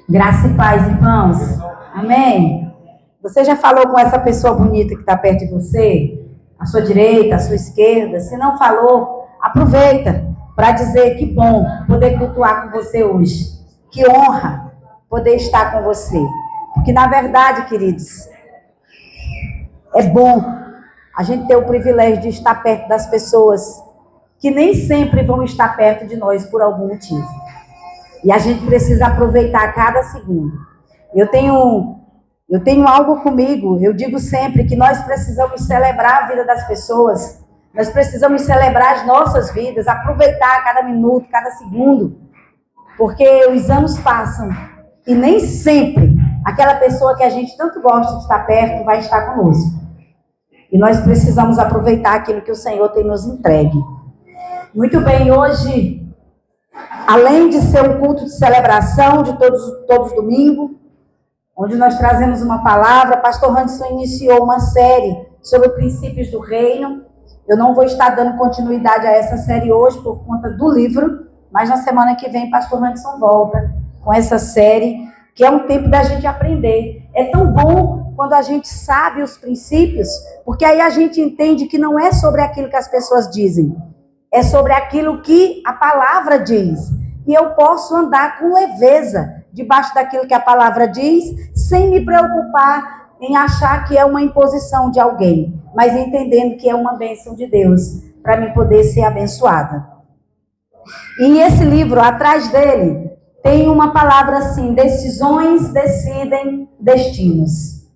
Graça e paz, irmãos. Amém? Você já falou com essa pessoa bonita que está perto de você? À sua direita, à sua esquerda? Se não falou, aproveita para dizer que bom poder cultuar com você hoje. Que honra poder estar com você. Porque, na verdade, queridos, é bom a gente ter o privilégio de estar perto das pessoas que nem sempre vão estar perto de nós por algum motivo. E a gente precisa aproveitar cada segundo. Eu tenho algo comigo, eu digo sempre que nós precisamos celebrar a vida das pessoas, nós precisamos celebrar as nossas vidas, aproveitar cada minuto, cada segundo, porque os anos passam e nem sempre aquela pessoa que a gente tanto gosta de estar perto vai estar conosco. E nós precisamos aproveitar aquilo que o Senhor tem nos entregue. Muito bem, hoje, além de ser um culto de celebração de todos domingo, onde nós trazemos uma palavra, pastor Anderson iniciou uma série sobre princípios do reino. Eu não vou estar dando continuidade a essa série hoje por conta do livro, mas na semana que vem pastor Anderson volta com essa série, que é um tempo da gente aprender. É tão bom quando a gente sabe os princípios, porque aí a gente entende que não é sobre aquilo que as pessoas dizem, é sobre aquilo que a palavra diz. E eu posso andar com leveza debaixo daquilo que a palavra diz, sem me preocupar em achar que é uma imposição de alguém, mas entendendo que é uma bênção de Deus, para mim poder ser abençoada. E esse livro, atrás dele, tem uma palavra assim: decisões decidem destinos.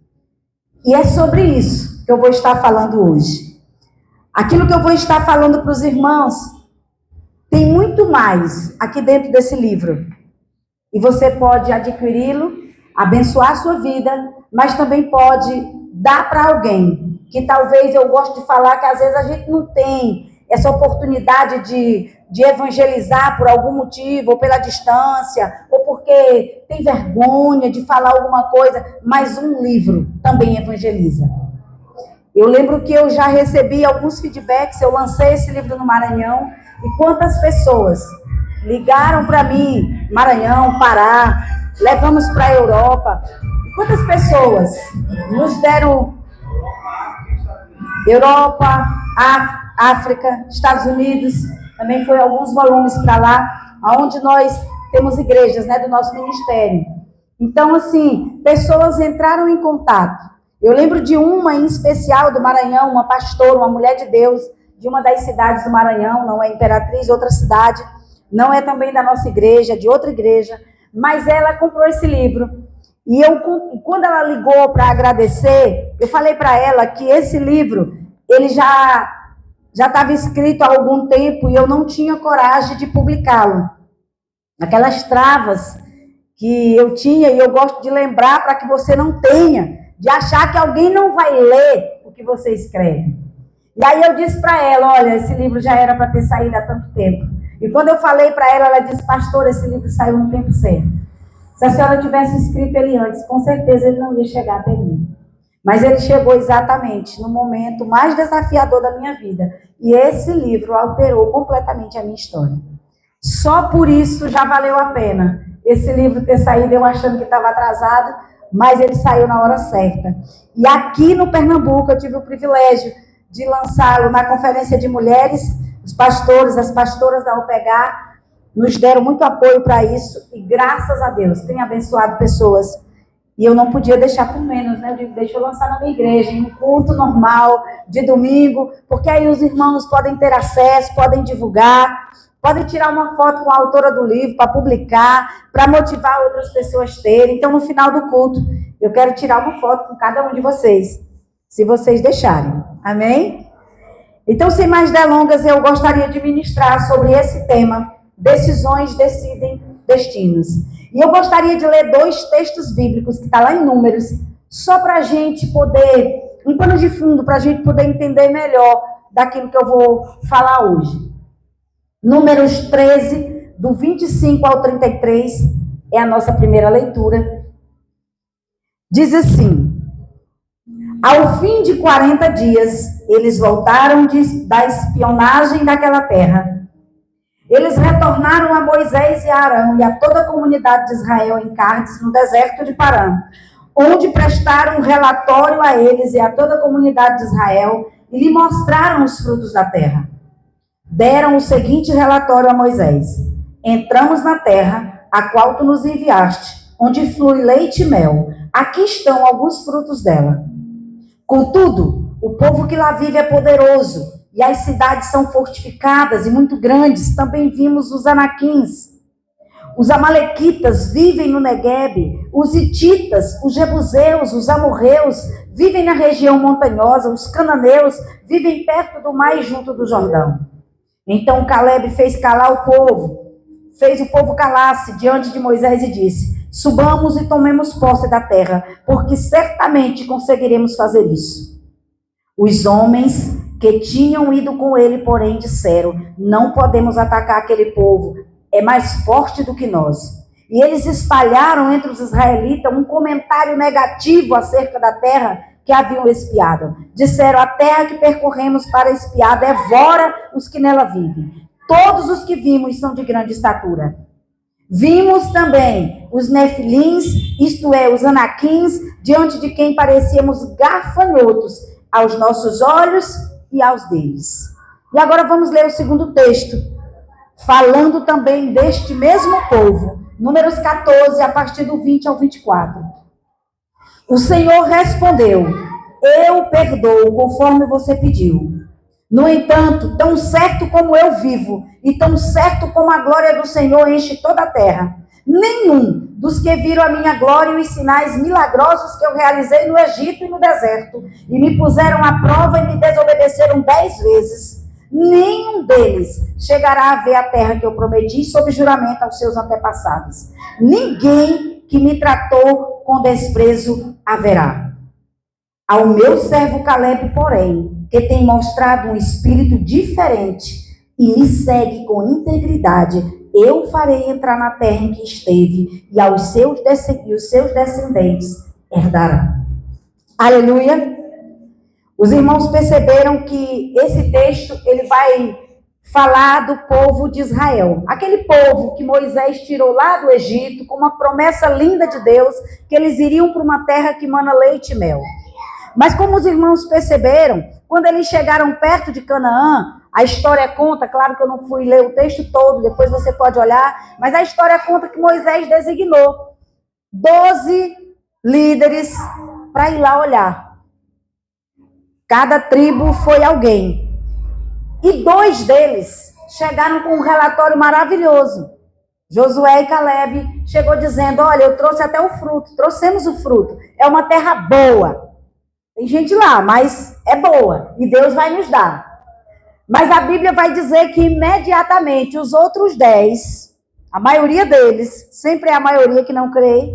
E é sobre isso que eu vou estar falando hoje. Aquilo que eu vou estar falando para os irmãos, tem muito mais aqui dentro desse livro. E você pode adquiri-lo, abençoar a sua vida, mas também pode dar para alguém, que talvez eu gosto de falar que às vezes a gente não tem essa oportunidade de evangelizar por algum motivo, ou pela distância, ou porque tem vergonha de falar alguma coisa, mas um livro também evangeliza. Eu lembro que eu já recebi alguns feedbacks, eu lancei esse livro no Maranhão, e quantas pessoas ligaram para mim, Maranhão, Pará, levamos para a Europa, e quantas pessoas nos deram Europa, África, Estados Unidos, também foi alguns volumes para lá, onde nós temos igrejas, né, do nosso ministério. Então, assim, pessoas entraram em contato. Eu lembro de uma em especial do Maranhão, uma pastora, uma mulher de Deus, de uma das cidades do Maranhão, não é Imperatriz, outra cidade, não é também da nossa igreja, de outra igreja, mas ela comprou esse livro. E quando ela ligou para agradecer, eu falei para ela que esse livro, ele já estava escrito há algum tempo e eu não tinha coragem de publicá-lo. Aquelas travas que eu tinha, e eu gosto de lembrar para que você não tenha, de achar que alguém não vai ler o que você escreve. E aí eu disse para ela: olha, esse livro já era para ter saído há tanto tempo. E quando eu falei para ela, ela disse: pastor, esse livro saiu no tempo certo. Se a senhora tivesse escrito ele antes, com certeza ele não ia chegar até mim. Mas ele chegou exatamente no momento mais desafiador da minha vida. E esse livro alterou completamente a minha história. Só por isso já valeu a pena esse livro ter saído, eu achando que estava atrasado, mas ele saiu na hora certa. E aqui no Pernambuco eu tive o privilégio de lançá-lo na Conferência de Mulheres. Os pastores, as pastoras da UPH nos deram muito apoio para isso. E graças a Deus tem abençoado pessoas. E eu não podia deixar por menos, né? Eu digo, deixa eu lançar na minha igreja, em um culto normal, de domingo, porque aí os irmãos podem ter acesso, podem divulgar, podem tirar uma foto com a autora do livro para publicar, para motivar outras pessoas a terem. Então, no final do culto, eu quero tirar uma foto com cada um de vocês, se vocês deixarem. Amém? Então, sem mais delongas, eu gostaria de ministrar sobre esse tema: decisões decidem destinos. E eu gostaria de ler 2 textos bíblicos, que está lá em Números, só para a gente poder, um pano de fundo, para a gente poder entender melhor daquilo que eu vou falar hoje. Números 13, do 25 ao 33, é a nossa primeira leitura. Diz assim: ao fim de 40 dias, eles voltaram da espionagem daquela terra. Eles retornaram a Moisés e a Arão e a toda a comunidade de Israel em Cádiz, no deserto de Parã, onde prestaram um relatório a eles e a toda a comunidade de Israel e lhe mostraram os frutos da terra. Deram o seguinte relatório a Moisés: entramos na terra, a qual tu nos enviaste, onde flui leite e mel. Aqui estão alguns frutos dela. Contudo, o povo que lá vive é poderoso, e as cidades são fortificadas e muito grandes. Também vimos os anaquins. Os amalequitas vivem no Neguebe, os hititas, os jebuseus, os amorreus vivem na região montanhosa, os cananeus vivem perto do mar e junto do Jordão. Então Caleb fez calar o povo, fez o povo calar-se diante de Moisés e disse: subamos e tomemos posse da terra, porque certamente conseguiremos fazer isso. Os homens que tinham ido com ele, porém, disseram: não podemos atacar aquele povo, é mais forte do que nós. E eles espalharam entre os israelitas um comentário negativo acerca da terra que haviam espiado. Disseram: a terra que percorremos para espiar devora os que nela vivem. Todos os que vimos são de grande estatura. Vimos também os nefilins, isto é, os anaquins, diante de quem parecíamos gafanhotos aos nossos olhos e aos deles. E agora vamos ler o segundo texto, falando também deste mesmo povo. Números 14, a partir do 20 ao 24. O Senhor respondeu: eu perdoo conforme você pediu. No entanto, tão certo como eu vivo, e tão certo como a glória do Senhor enche toda a terra, nenhum dos que viram a minha glória e os sinais milagrosos que eu realizei no Egito e no deserto, e me puseram à prova e me desobedeceram 10 vezes, nenhum deles chegará a ver a terra que eu prometi sob juramento aos seus antepassados. Ninguém que me tratou com desprezo haverá. Ao meu servo Caleb, porém, que tem mostrado um espírito diferente e me segue com integridade, eu farei entrar na terra em que esteve, e os seus descendentes herdarão. Aleluia! Os irmãos perceberam que esse texto, ele vai falar do povo de Israel. Aquele povo que Moisés tirou lá do Egito, com uma promessa linda de Deus, que eles iriam para uma terra que mana leite e mel. Mas como os irmãos perceberam, quando eles chegaram perto de Canaã, a história conta, claro que eu não fui ler o texto todo, depois você pode olhar, mas a história conta que Moisés designou 12 líderes para ir lá olhar. Cada tribo foi alguém. E 2 deles chegaram com um relatório maravilhoso. Josué e Caleb chegou dizendo: olha, eu trouxe até o fruto, trouxemos o fruto. É uma terra boa. Tem gente lá, mas é boa. E Deus vai nos dar. Mas a Bíblia vai dizer que imediatamente os outros 10, a maioria deles, sempre é a maioria que não crê,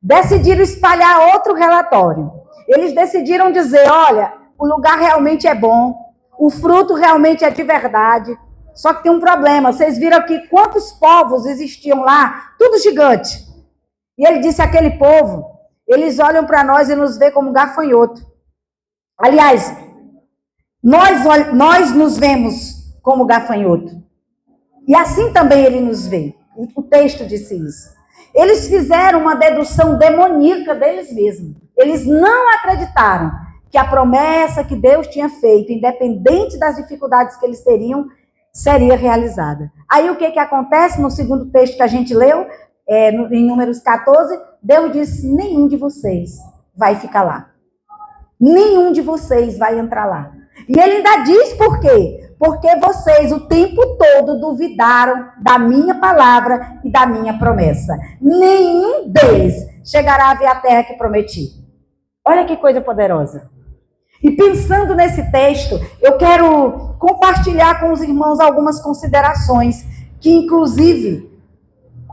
decidiram espalhar outro relatório. Eles decidiram dizer: olha, o lugar realmente é bom, o fruto realmente é de verdade, só que tem um problema. Vocês viram aqui quantos povos existiam lá? Tudo gigante. E ele disse: aquele povo, eles olham para nós e nos vê como gafanhoto. Aliás, nós nos vemos como gafanhoto. E assim também ele nos vê. O texto disse isso. Eles fizeram uma dedução demoníaca deles mesmos. Eles não acreditaram que a promessa que Deus tinha feito, independente das dificuldades que eles teriam, seria realizada. Aí o que acontece no segundo texto que a gente leu, em Números 14, Deus disse: nenhum de vocês vai ficar lá. Nenhum de vocês vai entrar lá. E ele ainda diz por quê? Porque vocês o tempo todo duvidaram da minha palavra e da minha promessa. Nenhum deles chegará a ver a terra que prometi. Olha que coisa poderosa. E pensando nesse texto, eu quero compartilhar com os irmãos algumas considerações que, inclusive,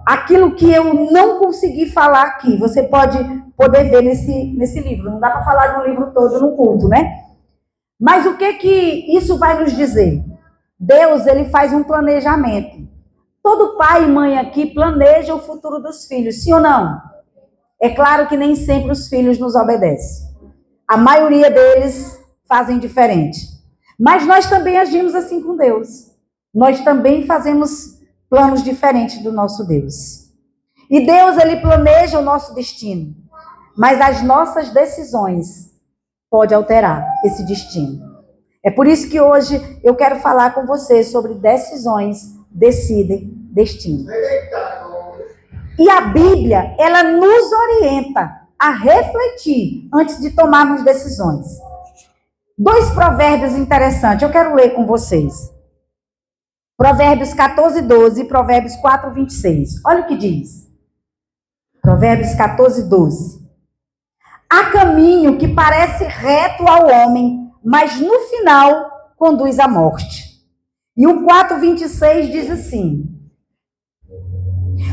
aquilo que eu não consegui falar aqui, você pode poder ver nesse livro. Não dá para falar de um livro todo no culto, né? Mas o que isso vai nos dizer? Deus, ele faz um planejamento. Todo pai e mãe aqui planeja o futuro dos filhos, sim ou não? É claro que nem sempre os filhos nos obedecem. A maioria deles fazem diferente. Mas nós também agimos assim com Deus. nós também fazemos planos diferentes do nosso Deus. E Deus, ele planeja o nosso destino, mas as nossas decisões podem alterar esse destino. É por isso que hoje eu quero falar com você sobre decisões decidem destino. E a Bíblia, ela nos orienta a refletir antes de tomarmos decisões. 2 provérbios interessantes, eu quero ler com vocês. Provérbios 14:12 e Provérbios 4:26. Olha o que diz. Provérbios 14:12. Há caminho que parece reto ao homem, mas no final conduz à morte. E o 4:26 diz assim: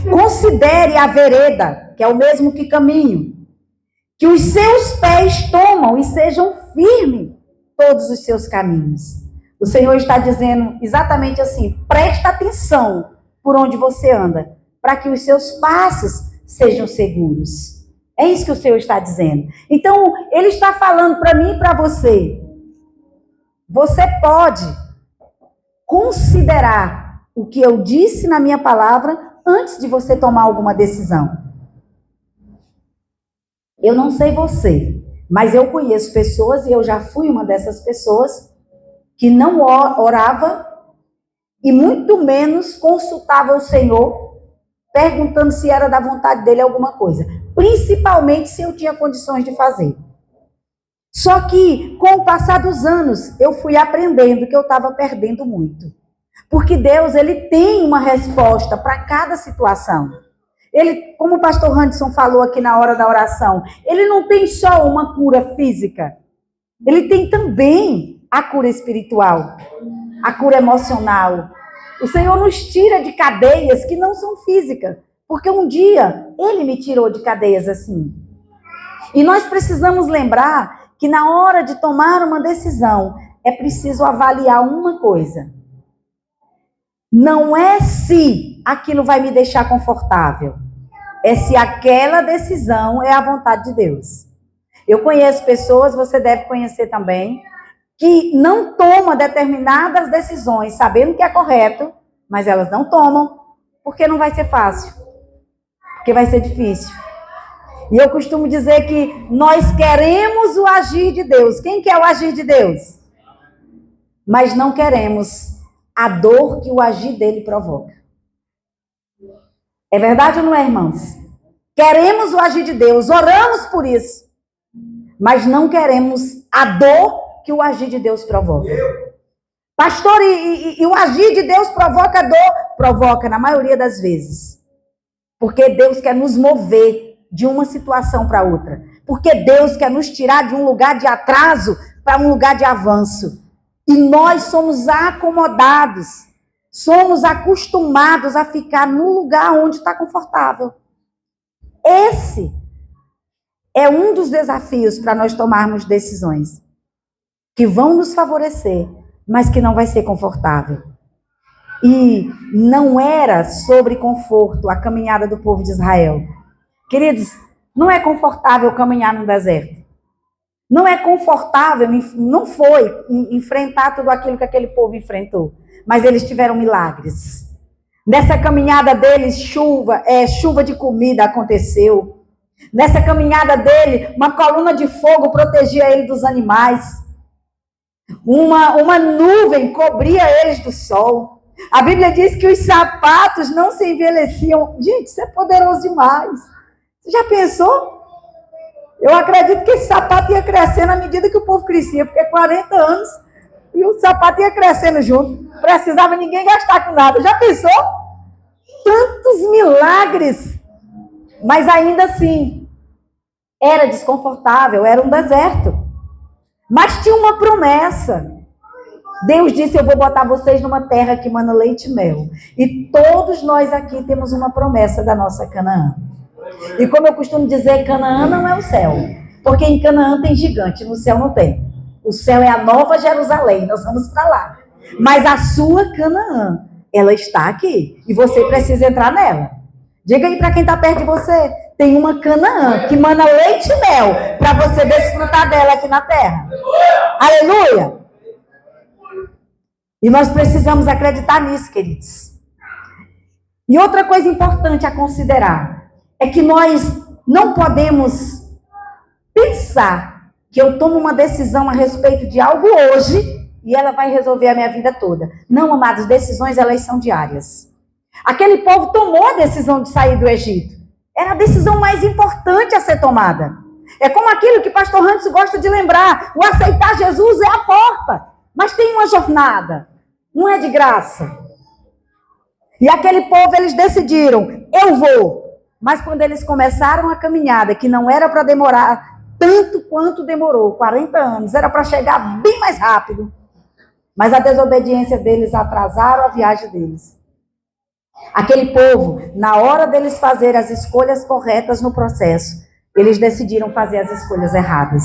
considere a vereda, que é o mesmo que caminho, que os seus pés tomam e sejam firmes todos os seus caminhos. O Senhor está dizendo exatamente assim: presta atenção por onde você anda, para que os seus passos sejam seguros. É isso que o Senhor está dizendo. Então, Ele está falando para mim e para você. Você pode considerar o que eu disse na minha palavra antes de você tomar alguma decisão. Eu não sei você, mas eu conheço pessoas, e eu já fui uma dessas pessoas, que não orava e muito menos consultava o Senhor, perguntando se era da vontade dele alguma coisa. Principalmente se eu tinha condições de fazer. Só que, com o passar dos anos, eu fui aprendendo que eu estava perdendo muito. Porque Deus, ele tem uma resposta para cada situação. Ele, como o pastor Anderson falou aqui na hora da oração, ele não tem só uma cura física. Ele tem também a cura espiritual, a cura emocional. O Senhor nos tira de cadeias que não são físicas. Porque um dia, Ele me tirou de cadeias assim. E nós precisamos lembrar que na hora de tomar uma decisão, é preciso avaliar uma coisa. Não é se aquilo vai me deixar confortável. É se aquela decisão é a vontade de Deus. Eu conheço pessoas, você deve conhecer também, que não tomam determinadas decisões, sabendo que é correto, mas elas não tomam, porque não vai ser fácil. Porque vai ser difícil. E eu costumo dizer que nós queremos o agir de Deus. Quem quer o agir de Deus? Mas não queremos a dor que o agir dele provoca. É verdade ou não é, irmãos? Queremos o agir de Deus, oramos por isso. Mas não queremos a dor que o agir de Deus provoca. Pastor, e o agir de Deus provoca dor? Provoca, na maioria das vezes. Porque Deus quer nos mover de uma situação para outra. Porque Deus quer nos tirar de um lugar de atraso para um lugar de avanço. E nós somos acomodados, somos acostumados a ficar no lugar onde está confortável. Esse é um dos desafios para nós tomarmos decisões que vão nos favorecer, mas que não vai ser confortável. E não era sobre conforto a caminhada do povo de Israel. Queridos, não é confortável caminhar no deserto. Não é confortável, não foi enfrentar tudo aquilo que aquele povo enfrentou. Mas eles tiveram milagres. Nessa caminhada deles, chuva de comida aconteceu. Nessa caminhada dele, uma coluna de fogo protegia ele dos animais. Uma nuvem cobria eles do sol. A Bíblia diz que os sapatos não se envelheciam. Gente, isso é poderoso demais. Você já pensou? Eu acredito que esse sapato ia crescendo à medida que o povo crescia, porque 40 anos e o sapato ia crescendo junto. Não precisava ninguém gastar com nada. Já pensou? Tantos milagres. Mas ainda assim, era desconfortável, era um deserto. Mas tinha uma promessa. Deus disse: eu vou botar vocês numa terra que mana leite e mel. E todos nós aqui temos uma promessa da nossa Canaã. E como eu costumo dizer, Canaã não é o céu. Porque em Canaã tem gigante, no céu não tem. O céu é a nova Jerusalém, nós vamos para lá. Mas a sua Canaã, ela está aqui. E você precisa entrar nela. Diga aí para quem está perto de você. Tem uma Canaã que mana leite e mel para você desfrutar dela aqui na terra. Aleluia! E nós precisamos acreditar nisso, queridos. E outra coisa importante a considerar é que nós não podemos pensar que eu tomo uma decisão a respeito de algo hoje e ela vai resolver a minha vida toda. Não, amados, decisões elas são diárias. Aquele povo tomou a decisão de sair do Egito. Era a decisão mais importante a ser tomada. É como aquilo que o pastor Hans gosta de lembrar. O aceitar Jesus é a porta, mas tem uma jornada. Não é de graça. E aquele povo, eles decidiram, eu vou. Mas quando eles começaram a caminhada, que não era para demorar tanto quanto demorou, 40 anos, era para chegar bem mais rápido. Mas a desobediência deles atrasaram a viagem deles. Aquele povo, na hora deles fazerem as escolhas corretas no processo, eles decidiram fazer as escolhas erradas.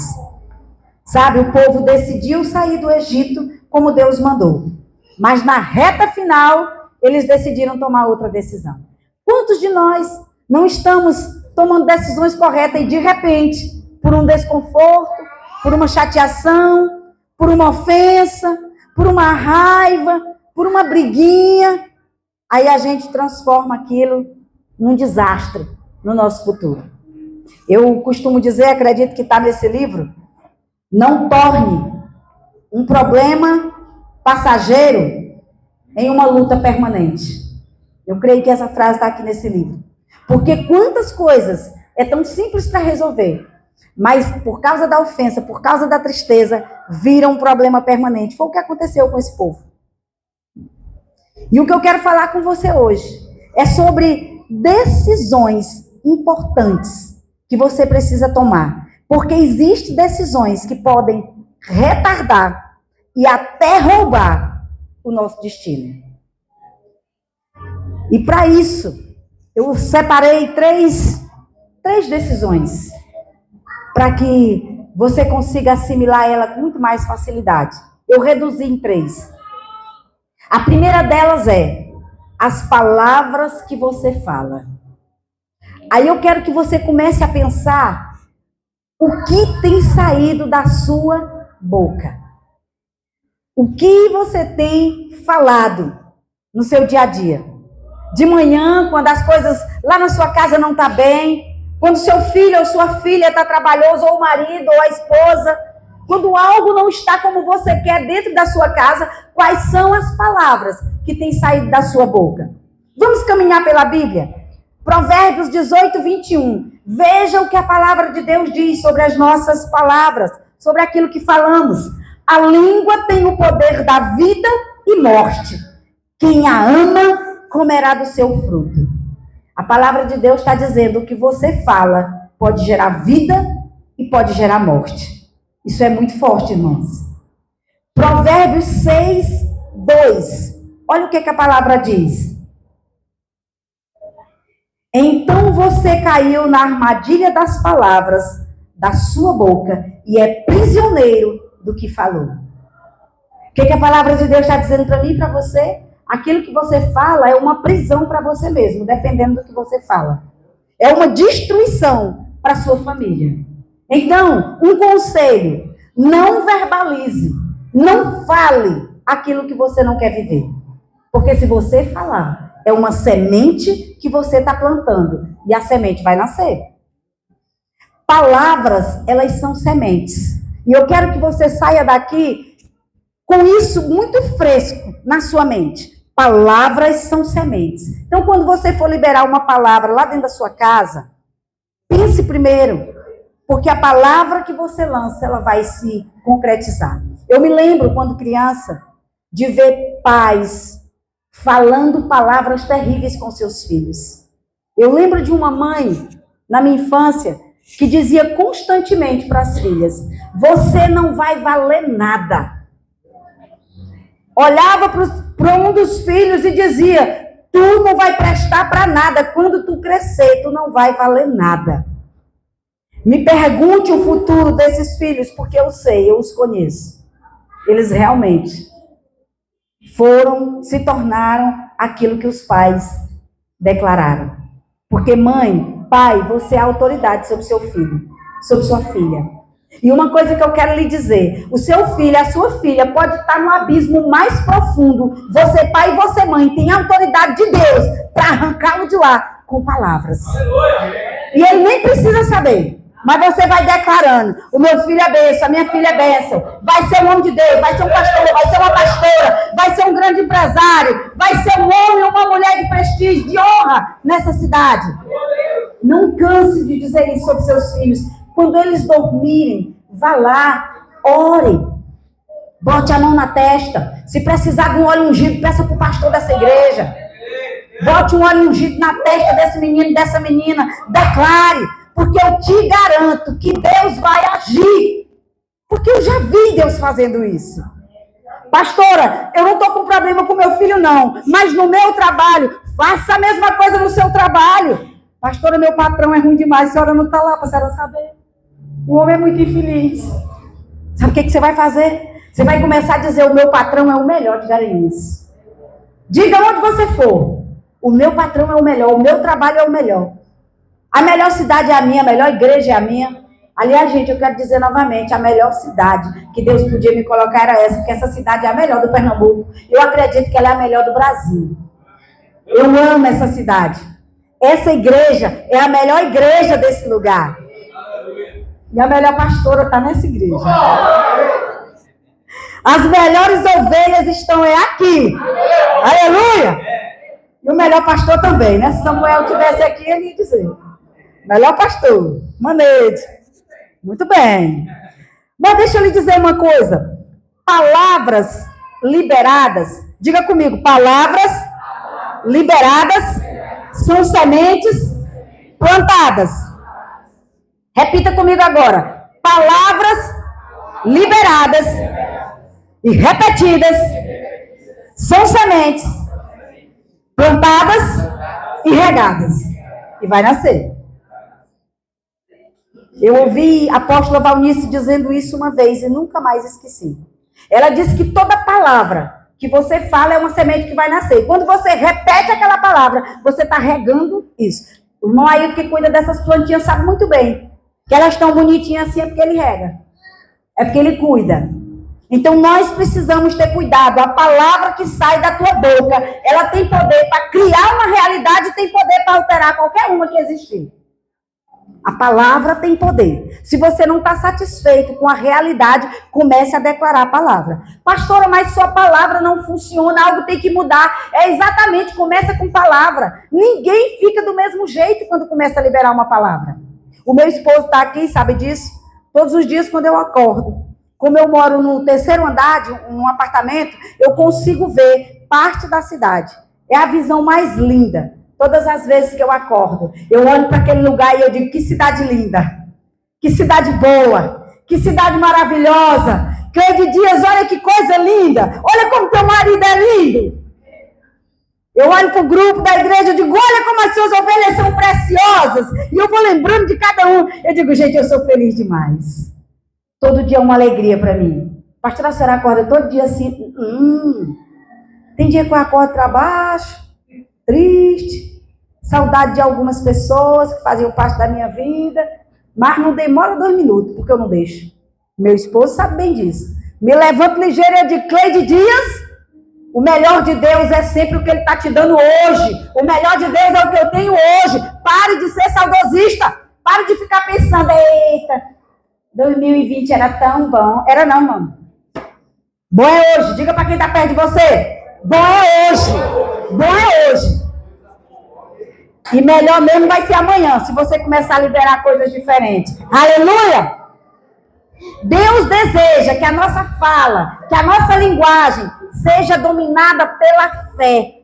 Sabe, o povo decidiu sair do Egito como Deus mandou. Mas na reta final, eles decidiram tomar outra decisão. Quantos de nós não estamos tomando decisões corretas e de repente, por um desconforto, por uma chateação, por uma ofensa, por uma raiva, por uma briguinha, aí a gente transforma aquilo num desastre no nosso futuro. Eu costumo dizer, acredito que está nesse livro, não torne um problema passageiro em uma luta permanente. Eu creio que essa frase está aqui nesse livro. Porque quantas coisas é tão simples para resolver, mas por causa da ofensa, por causa da tristeza, viram um problema permanente. Foi o que aconteceu com esse povo. E o que eu quero falar com você hoje é sobre decisões importantes que você precisa tomar. Porque existem decisões que podem retardar e até roubar o nosso destino. E para isso, eu separei três decisões para que você consiga assimilar ela com muito mais facilidade. Eu reduzi em 3. A primeira delas é as palavras que você fala. Aí eu quero que você comece a pensar o que tem saído da sua boca. O que você tem falado no seu dia a dia. De manhã, quando as coisas lá na sua casa não estão bem, quando seu filho ou sua filha está trabalhoso, ou o marido, ou a esposa, quando algo não está como você quer dentro da sua casa, quais são as palavras que têm saído da sua boca? Vamos caminhar pela Bíblia? Provérbios 18, 21. Veja o que a palavra de Deus diz sobre as nossas palavras, sobre aquilo que falamos. A língua tem o poder da vida e morte. Quem a ama, comerá do seu fruto. A palavra de Deus está dizendo que o que você fala pode gerar vida e pode gerar morte. Isso é muito forte, irmãos. Provérbios 6, 2. Olha o que a palavra diz. Então você caiu na armadilha das palavras da sua boca e é prisioneiro do que falou. O que a palavra de Deus está dizendo para mim e para você? Aquilo que você fala é uma prisão para você mesmo, dependendo do que você fala. É uma destruição para a sua família. Então, um conselho, não verbalize, não fale aquilo que você não quer viver. Porque se você falar, é uma semente que você está plantando e a semente vai nascer. Palavras, elas são sementes. E eu quero que você saia daqui com isso muito fresco na sua mente. Palavras são sementes. Então, quando você for liberar uma palavra lá dentro da sua casa, pense primeiro, porque a palavra que você lança, ela vai se concretizar. Eu me lembro, quando criança, de ver pais falando palavras terríveis com seus filhos. Eu lembro de uma mãe, na minha infância, que dizia constantemente para as filhas, você não vai valer nada. Olhava para um dos filhos e dizia, tu não vai prestar para nada, quando tu crescer, tu não vai valer nada. Me pergunte o futuro desses filhos, porque eu sei, eu os conheço. Eles realmente se tornaram aquilo que os pais declararam. Porque mãe, pai, você é a autoridade sobre seu filho, sobre sua filha. E uma coisa que eu quero lhe dizer, o seu filho, a sua filha pode estar no abismo mais profundo. Você pai e você mãe tem a autoridade de Deus para arrancá-lo de lá com palavras. E ele nem precisa saber. Mas você vai declarando, o meu filho é bênção, a minha filha é bênção. Vai ser um homem de Deus, vai ser um pastor, vai ser uma pastora, vai ser um grande empresário, vai ser um homem ou uma mulher de prestígio, de honra nessa cidade. Não canse de dizer isso sobre seus filhos. Quando eles dormirem, vá lá, ore. Bote a mão na testa. Se precisar de um óleo ungido, peça para o pastor dessa igreja. Bote um óleo ungido na testa desse menino, dessa menina. Declare. Porque eu te garanto que Deus vai agir. Porque eu já vi Deus fazendo isso. Pastora, eu não estou com problema com meu filho, não. Mas no meu trabalho, faça a mesma coisa no seu trabalho. Pastora, meu patrão é ruim demais. A senhora não está lá para a senhora saber. O homem é muito infeliz. Sabe o que você vai fazer? Você vai começar a dizer, o meu patrão é o melhor de Garanhuns. Diga onde você for. O meu patrão é o melhor. O meu trabalho é o melhor. A melhor cidade é a minha, a melhor igreja é a minha. Aliás, gente, eu quero dizer novamente, a melhor cidade que Deus podia me colocar era essa, porque essa cidade é a melhor do Pernambuco. Eu acredito que ela é a melhor do Brasil. Eu amo essa cidade. Essa igreja é a melhor igreja desse lugar. E a melhor pastora está nessa igreja. As melhores ovelhas estão aqui. Aleluia! E o melhor pastor também, né? Se Samuel estivesse aqui, ele ia dizer. Melhor pastor, Manede. Muito bem. Mas deixa eu lhe dizer uma coisa. Palavras liberadas. Diga comigo, palavras liberadas são sementes plantadas. Repita comigo agora. Palavras liberadas e repetidas são sementes plantadas e regadas. E vai nascer. Eu ouvi a apóstola Valnice dizendo isso uma vez e nunca mais esqueci. Ela disse que toda palavra que você fala é uma semente que vai nascer. Quando você repete aquela palavra, você está regando isso. O irmão Ailton que cuida dessas plantinhas sabe muito bem que elas estão bonitinhas assim é porque ele rega. É porque ele cuida. Então nós precisamos ter cuidado. A palavra que sai da tua boca, ela tem poder para criar uma realidade e tem poder para alterar qualquer uma que existir. A palavra tem poder. Se você não está satisfeito com a realidade, comece a declarar a palavra. Pastora, mas sua palavra não funciona, algo tem que mudar. É exatamente, começa com palavra. Ninguém fica do mesmo jeito quando começa a liberar uma palavra. O meu esposo está aqui, sabe disso? Todos os dias quando eu acordo. Como eu moro no terceiro andar de um apartamento, eu consigo ver parte da cidade. É a visão mais linda. Todas as vezes que eu acordo, eu olho para aquele lugar e eu digo, que cidade linda, que cidade boa, que cidade maravilhosa. Cleide Dias, olha que coisa linda, olha como teu marido é lindo. Eu olho para o grupo da igreja e digo, olha como as suas ovelhas são preciosas. E eu vou lembrando de cada um. Eu digo, gente, eu sou feliz demais. Todo dia é uma alegria para mim. Pastora, a senhora acorda todo dia assim, Tem dia que eu acordo para baixo, triste, saudade de algumas pessoas que faziam parte da minha vida, mas não demora 2 minutos, porque eu não deixo. Meu esposo sabe bem disso. Me levanto ligeira de Cleide Dias, o melhor de Deus é sempre o que Ele está te dando hoje. O melhor de Deus é o que eu tenho hoje. Pare de ser saudosista, pare de ficar pensando, eita, 2020 era tão bom. Era não, mano. Bom é hoje, diga para quem está perto de você. Bom é hoje. Bom é hoje. E melhor mesmo vai ser amanhã, se você começar a liberar coisas diferentes. Aleluia! Deus deseja que a nossa fala, que a nossa linguagem seja dominada pela fé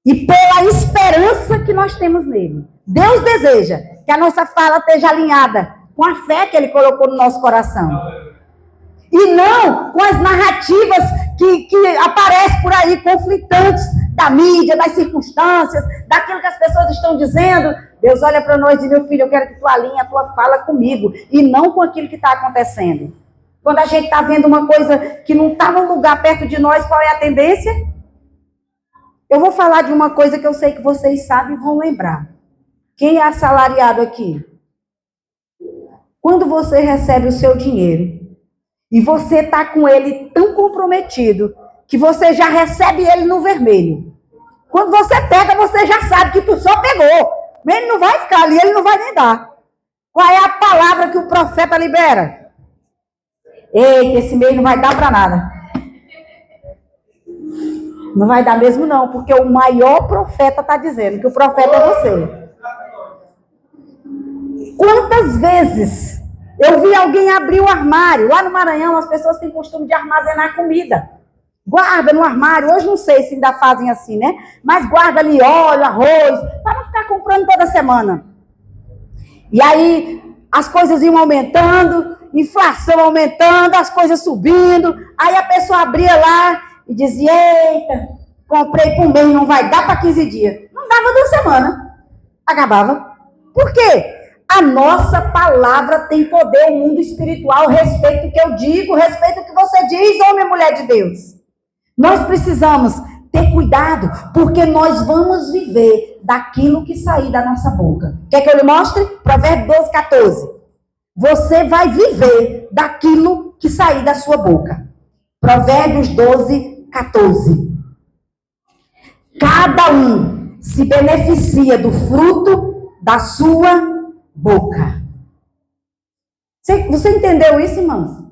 e pela esperança que nós temos nele. Deus deseja que a nossa fala esteja alinhada com a fé que Ele colocou no nosso coração. E não com as narrativas que aparecem por aí, conflitantes da mídia, das circunstâncias, daquilo que as pessoas estão dizendo. Deus olha para nós e diz, meu filho, eu quero que tu alinhe a tua fala comigo, e não com aquilo que está acontecendo. Quando a gente está vendo uma coisa que não está no lugar perto de nós, qual é a tendência? Eu vou falar de uma coisa que eu sei que vocês sabem e vão lembrar. Quem é assalariado aqui? quando você recebe o seu dinheiro e você está com ele tão comprometido que você já recebe ele no vermelho. Quando você pega, você já sabe que tu só pegou. Mas ele não vai ficar ali, ele não vai nem dar. Qual é a palavra que o profeta libera? Eita, esse mês não vai dar para nada. Não vai dar mesmo não, porque o maior profeta está dizendo que o profeta é você. Quantas vezes eu vi alguém abrir o armário? Lá no Maranhão, as pessoas têm costume de armazenar comida. Guarda no armário. Hoje não sei se ainda fazem assim, né? Mas guarda ali óleo, arroz, para não ficar comprando toda semana. E aí as coisas iam aumentando, inflação aumentando, as coisas subindo. Aí a pessoa abria lá e dizia, eita, comprei por um mês, não vai dar para 15 dias. Não dava 2 semanas. Acabava. Por quê? A nossa palavra tem poder no mundo espiritual, respeito o que eu digo, respeito o que você diz, homem e mulher de Deus. Nós precisamos ter cuidado, porque nós vamos viver daquilo que sair da nossa boca. Quer que eu lhe mostre? Provérbios 12, 14. Você vai viver daquilo que sair da sua boca. Provérbios 12, 14. Cada um se beneficia do fruto da sua boca. Você entendeu isso, irmãos?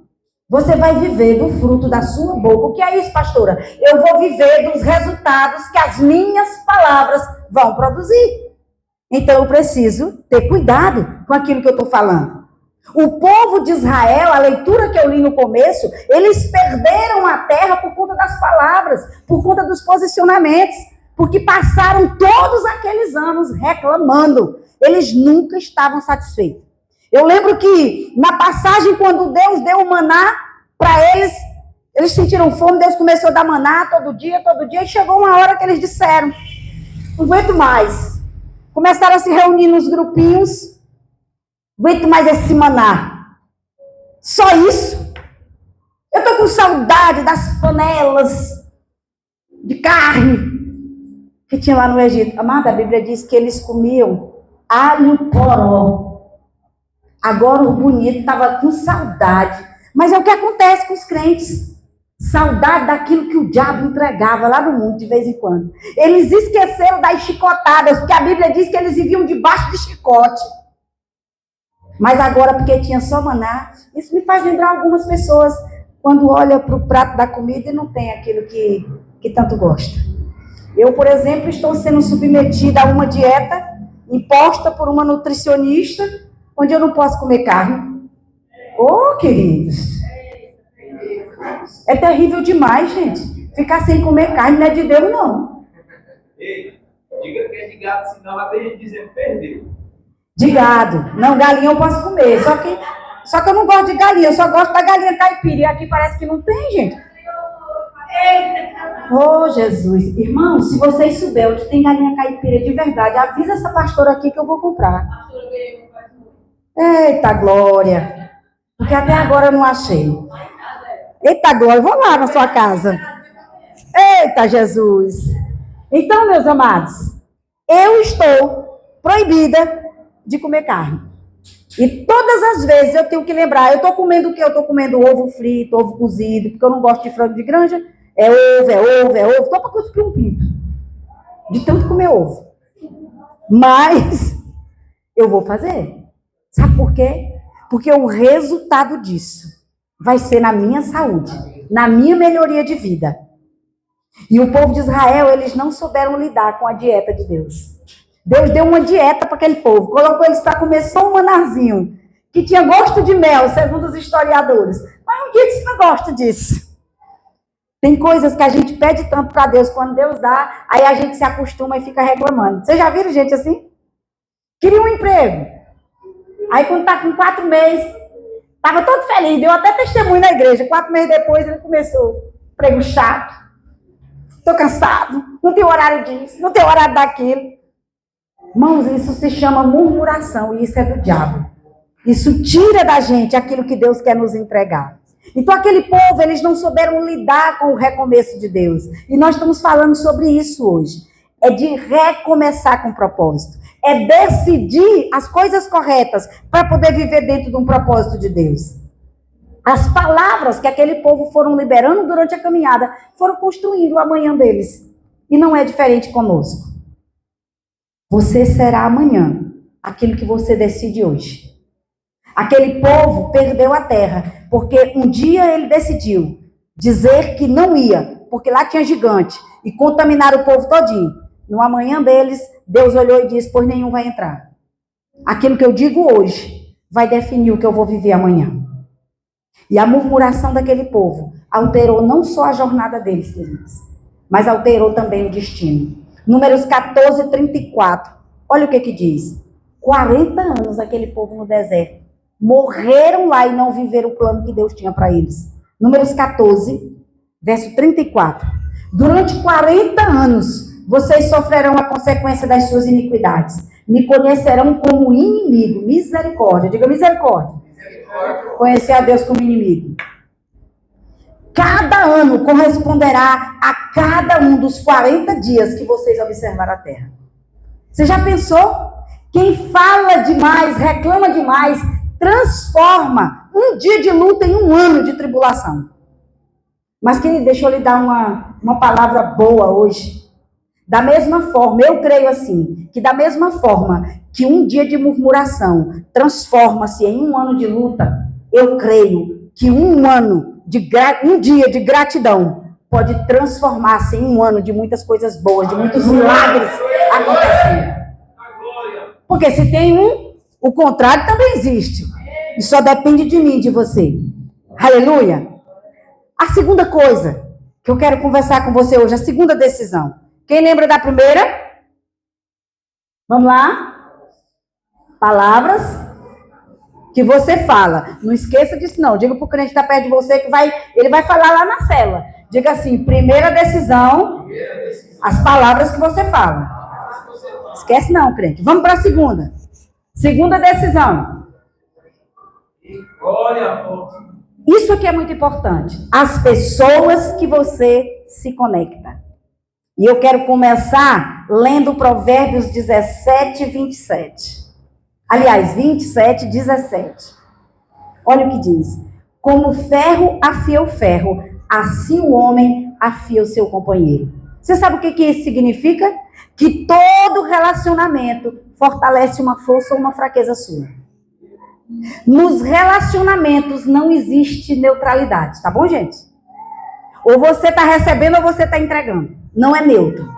Você vai viver do fruto da sua boca. O que é isso, pastora? Eu vou viver dos resultados que as minhas palavras vão produzir. Então eu preciso ter cuidado com aquilo que eu estou falando. O povo de Israel, a leitura que eu li no começo, eles perderam a terra por conta das palavras, por conta dos posicionamentos, porque passaram todos aqueles anos reclamando. Eles nunca estavam satisfeitos. Eu lembro que na passagem, quando Deus deu o maná para eles, eles sentiram fome, Deus começou a dar maná todo dia, e chegou uma hora que eles disseram, não aguento mais. Começaram a se reunir nos grupinhos, não aguento mais esse maná. Só isso. Eu estou com saudade das panelas de carne que tinha lá no Egito. Amada, a Bíblia diz que eles comiam alho poró. Agora o bonito estava com saudade. Mas é o que acontece com os crentes. Saudade daquilo que o diabo entregava lá no mundo de vez em quando. Eles esqueceram das chicotadas, porque a Bíblia diz que eles viviam debaixo de chicote. Mas agora, porque tinha só maná, isso me faz lembrar algumas pessoas quando olha para o prato da comida e não tem aquilo que tanto gosta. Eu, por exemplo, estou sendo submetida a uma dieta imposta por uma nutricionista, onde eu não posso comer carne. Oh, queridos. É terrível demais, gente. Ficar sem comer carne não é de Deus, não. Ei, diga que é de gado, senão ela tem gente dizendo perdeu. De gado. Não, galinha eu posso comer. Só que eu não gosto de galinha, eu só gosto da galinha caipira. E aqui parece que não tem, gente. Oh, Jesus. Irmão, se vocês souberem onde tem galinha caipira de verdade, avisa essa pastora aqui que eu vou comprar. Eita, glória. Porque até agora eu não achei. Eita, glória, vou lá na sua casa. Eita, Jesus. Então, meus amados, eu estou proibida de comer carne. E todas as vezes eu tenho que lembrar, eu estou comendo o quê? Eu estou comendo ovo frito, ovo cozido, porque eu não gosto de frango de granja. É ovo. Estou para cuspir um pinto. De tanto comer ovo. Mas eu vou fazer. Sabe por quê? Porque o resultado disso vai ser na minha saúde, na minha melhoria de vida. E o povo de Israel, eles não souberam lidar com a dieta de Deus. Deus deu uma dieta para aquele povo, colocou eles para comer só um manazinho, que tinha gosto de mel, segundo os historiadores. Mas um dia eles não gostam disso. Tem coisas que a gente pede tanto para Deus, quando Deus dá, aí a gente se acostuma e fica reclamando. Vocês já viram gente assim? Queria um emprego. Aí quando está com 4 meses, estava todo feliz, deu até testemunho na igreja. 4 meses depois ele começou, emprego chato. Estou cansado, não tem horário disso, não tem horário daquilo. Irmãos, isso se chama murmuração e isso é do diabo. Isso tira da gente aquilo que Deus quer nos entregar. Então aquele povo, eles não souberam lidar com o recomeço de Deus. E nós estamos falando sobre isso hoje. É de recomeçar com propósito. é decidir as coisas corretas para poder viver dentro de um propósito de Deus. As palavras que aquele povo foram liberando durante a caminhada foram construindo o amanhã deles. E não é diferente conosco. Você será amanhã aquilo que você decide hoje. Aquele povo perdeu a terra, porque um dia ele decidiu dizer que não ia, porque lá tinha gigante, e contaminaram o povo todinho. No amanhã deles, Deus olhou e disse, pois nenhum vai entrar. Aquilo que eu digo hoje vai definir o que eu vou viver amanhã. E a murmuração daquele povo alterou não só a jornada deles, queridos, mas alterou também o destino. Números 14, 34. Olha o que diz. 40 anos aquele povo no deserto. Morreram lá e não viveram o plano que Deus tinha para eles. Números 14, verso 34. Durante 40 anos, vocês sofrerão a consequência das suas iniquidades. Me conhecerão como inimigo. Misericórdia. Diga misericórdia. Conhecer a Deus como inimigo. Cada ano corresponderá a cada um dos 40 dias que vocês observaram a terra. Você já pensou? Quem fala demais, reclama demais, transforma um dia de luta em um ano de tribulação. Mas, querido, deixa eu lhe dar uma palavra boa hoje. Da mesma forma, eu creio assim, que da mesma forma que um dia de murmuração transforma-se em um ano de luta, eu creio que um dia de gratidão pode transformar-se em um ano de muitas coisas boas, de muitos milagres acontecendo. Porque se tem o contrário também existe. E só depende de mim, de você. Aleluia. A segunda coisa que eu quero conversar com você hoje, a segunda decisão. Quem lembra da primeira? Vamos lá? Palavras que você fala. Não esqueça disso não. Diga para o crente que está perto de você que ele vai falar lá na cela. Diga assim, primeira decisão, as palavras que você fala. Esquece não, crente. Vamos para a segunda. Segunda decisão. Isso aqui é muito importante. As pessoas que você se conecta. E eu quero começar lendo Provérbios 17, 27. Aliás, 27, 17. Olha o que diz. Como ferro afia o ferro, assim o homem afia o seu companheiro. Você sabe o que isso significa? Que todo relacionamento fortalece uma força ou uma fraqueza sua. Nos relacionamentos não existe neutralidade, tá bom, gente? Ou você está recebendo ou você está entregando. Não é neutro.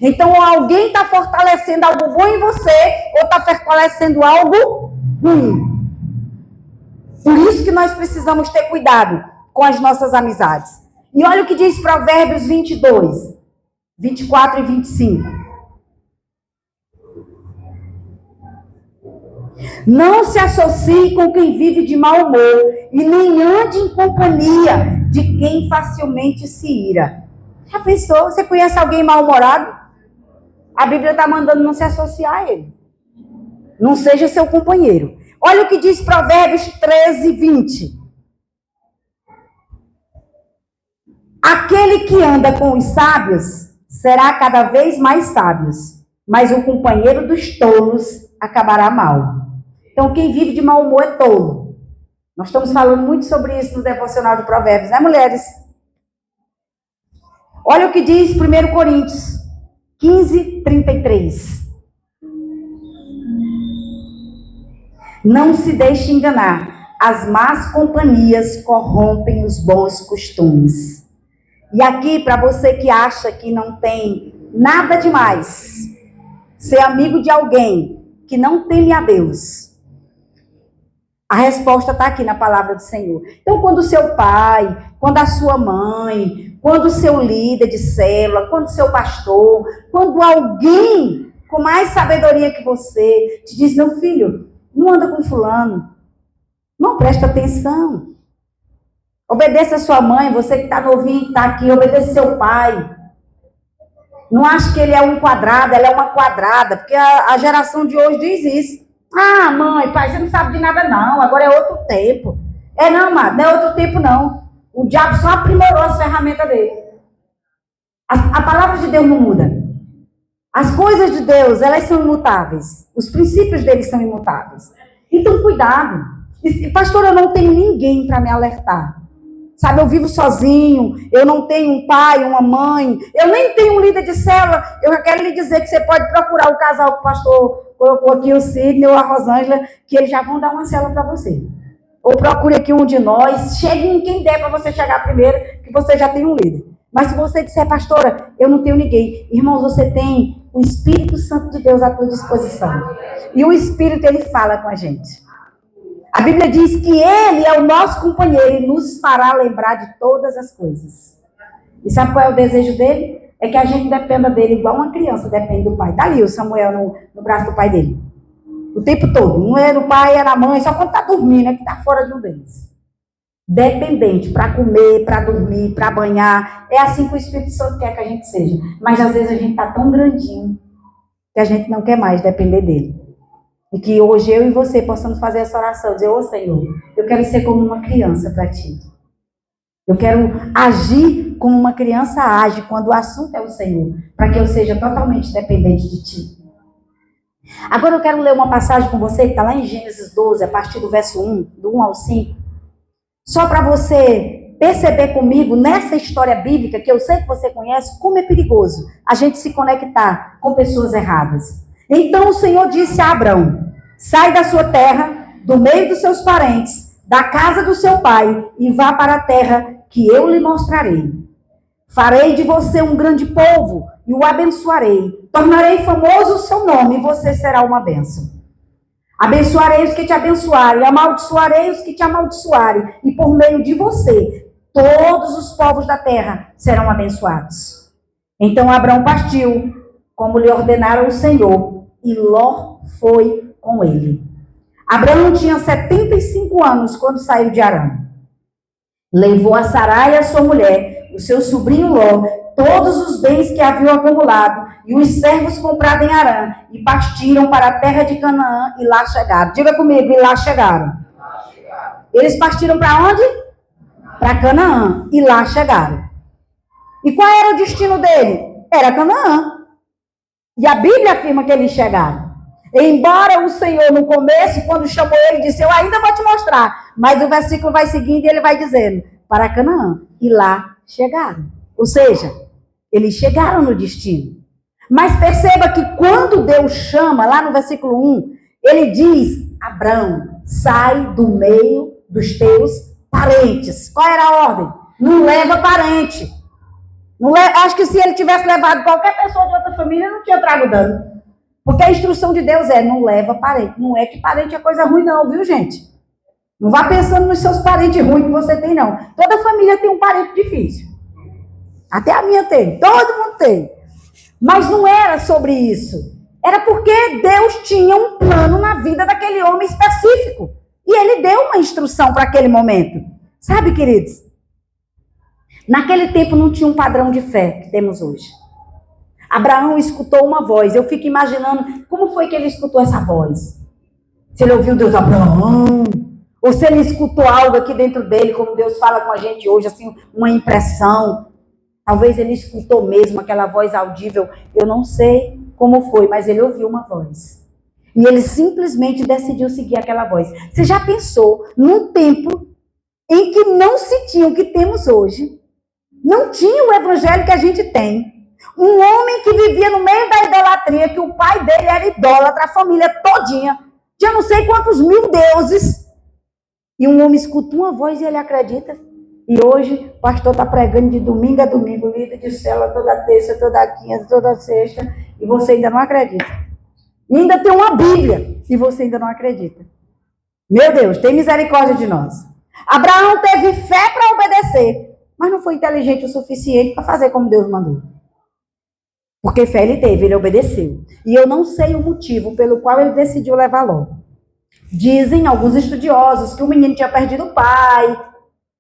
Então, alguém está fortalecendo algo bom em você ou está fortalecendo algo ruim. Por isso que nós precisamos ter cuidado com as nossas amizades. E olha o que diz Provérbios 22, 24 e 25. Não se associe com quem vive de mau humor e nem ande em companhia de quem facilmente se ira. Já pensou? Você conhece alguém mal-humorado? A Bíblia está mandando não se associar a ele. Não seja seu companheiro. Olha o que diz Provérbios 13, 20. Aquele que anda com os sábios será cada vez mais sábio, mas o companheiro dos tolos acabará mal. Então, quem vive de mau humor é tolo. Nós estamos falando muito sobre isso no devocional de Provérbios, né, mulheres? Olha o que diz 1 Coríntios 15, 33. Não se deixe enganar. As más companhias corrompem os bons costumes. E aqui, para você que acha que não tem nada demais, ser amigo de alguém que não teme a Deus, a resposta está aqui na palavra do Senhor. Então, quando o seu pai, quando a sua mãe, quando o seu líder de célula, quando o seu pastor, quando alguém com mais sabedoria que você te diz, meu filho, não anda com fulano, não presta atenção. Obedeça a sua mãe, você que está novinho, que está aqui, obedeça seu pai. Não ache que ele é um quadrado, ela é uma quadrada, porque a geração de hoje diz isso. Ah, mãe, pai, você não sabe de nada não, agora é outro tempo. Não, amado, não é outro tempo não. O diabo só aprimorou as ferramentas dele. A palavra de Deus não muda. As coisas de Deus, elas são imutáveis. Os princípios deles são imutáveis. Então, cuidado. E, pastor, eu não tenho ninguém para me alertar. Sabe, eu vivo sozinho, eu não tenho um pai, uma mãe, eu nem tenho um líder de célula. Eu já quero lhe dizer que você pode procurar o casal que o pastor colocou aqui, o Sidney ou a Rosângela, que eles já vão dar uma célula para você. Ou procure aqui um de nós, chegue em quem der para você chegar primeiro, que você já tem um líder. Mas se você disser, pastora, eu não tenho ninguém. Irmãos, você tem o Espírito Santo de Deus à tua disposição. E o Espírito, ele fala com a gente. A Bíblia diz que ele é o nosso companheiro e nos fará lembrar de todas as coisas. E sabe qual é o desejo dele? É que a gente dependa dele igual uma criança depende do pai. Está ali o Samuel no braço do pai dele. O tempo todo. Não é do pai, é da mãe, só quando está dormindo, é que está fora de um deles. Dependente, para comer, para dormir, para banhar. É assim que o Espírito Santo quer que a gente seja. Mas às vezes a gente está tão grandinho que a gente não quer mais depender dele. E que hoje eu e você possamos fazer essa oração, dizer, ô Senhor, eu quero ser como uma criança para ti. Eu quero agir como uma criança age quando o assunto é o Senhor, para que eu seja totalmente dependente de ti. Agora eu quero ler uma passagem com você, que está lá em Gênesis 12, a partir do verso 1, do 1 ao 5. Só para você perceber comigo, nessa história bíblica, que eu sei que você conhece, como é perigoso a gente se conectar com pessoas erradas. Então o Senhor disse a Abrão, sai da sua terra, do meio dos seus parentes, da casa do seu pai, e vá para a terra que eu lhe mostrarei. Farei de você um grande povo, e o abençoarei. Tornarei famoso o seu nome, e você será uma bênção. Abençoarei os que te abençoarem, amaldiçoarei os que te amaldiçoarem, e por meio de você, todos os povos da terra serão abençoados. Então Abrão partiu, como lhe ordenara o Senhor, e Ló foi com ele. Abraão tinha 75 anos quando saiu de Harã. Levou a Sarai, a sua mulher, o seu sobrinho Ló, todos os bens que haviam acumulado, e os servos comprados em Harã, e partiram para a terra de Canaã, e lá chegaram. Diga comigo, e lá chegaram. Eles partiram para onde? Para Canaã, e lá chegaram. E qual era o destino dele? Era Canaã. E a Bíblia afirma que eles chegaram. Embora o Senhor, no começo, quando chamou ele, disse, eu ainda vou te mostrar. Mas o versículo vai seguindo e ele vai dizendo, para Canaã. E lá chegaram. Ou seja, eles chegaram no destino. Mas perceba que quando Deus chama, lá no versículo 1, ele diz, Abrão, sai do meio dos teus parentes. Qual era a ordem? Não leva parente. Acho que se ele tivesse levado qualquer pessoa de outra família, não tinha trago dano. Porque a instrução de Deus é, não leva parente. Não é que parente é coisa ruim não, viu gente? Não vá pensando nos seus parentes ruins que você tem não. Toda família tem um parente difícil. Até a minha tem, todo mundo tem. Mas não era sobre isso. Era porque Deus tinha um plano na vida daquele homem específico. E ele deu uma instrução para aquele momento. Sabe, queridos? Naquele tempo não tinha um padrão de fé que temos hoje. Abraão escutou uma voz. Eu fico imaginando como foi que ele escutou essa voz. Se ele ouviu Deus, Abraão, ou se ele escutou algo aqui dentro dele, como Deus fala com a gente hoje, assim, uma impressão. Talvez ele escutou mesmo aquela voz audível. Eu não sei como foi, mas ele ouviu uma voz. E ele simplesmente decidiu seguir aquela voz. Você já pensou num tempo em que não se tinha o que temos hoje? Não tinha o evangelho que a gente tem. Um homem que vivia no meio da idolatria, que o pai dele era idólatra, a família todinha. Tinha não sei quantos mil deuses. E um homem escuta uma voz e ele acredita. E hoje o pastor está pregando de domingo a domingo, líder de célula toda terça, toda quinta, toda sexta. E você ainda não acredita. E ainda tem uma Bíblia. E você ainda não acredita. Meu Deus, tem misericórdia de nós. Abraão teve fé para obedecer. Mas não foi inteligente o suficiente para fazer como Deus mandou. Porque fé ele teve, ele obedeceu. E eu não sei o motivo pelo qual ele decidiu levar Ló. Dizem alguns estudiosos que o menino tinha perdido o pai,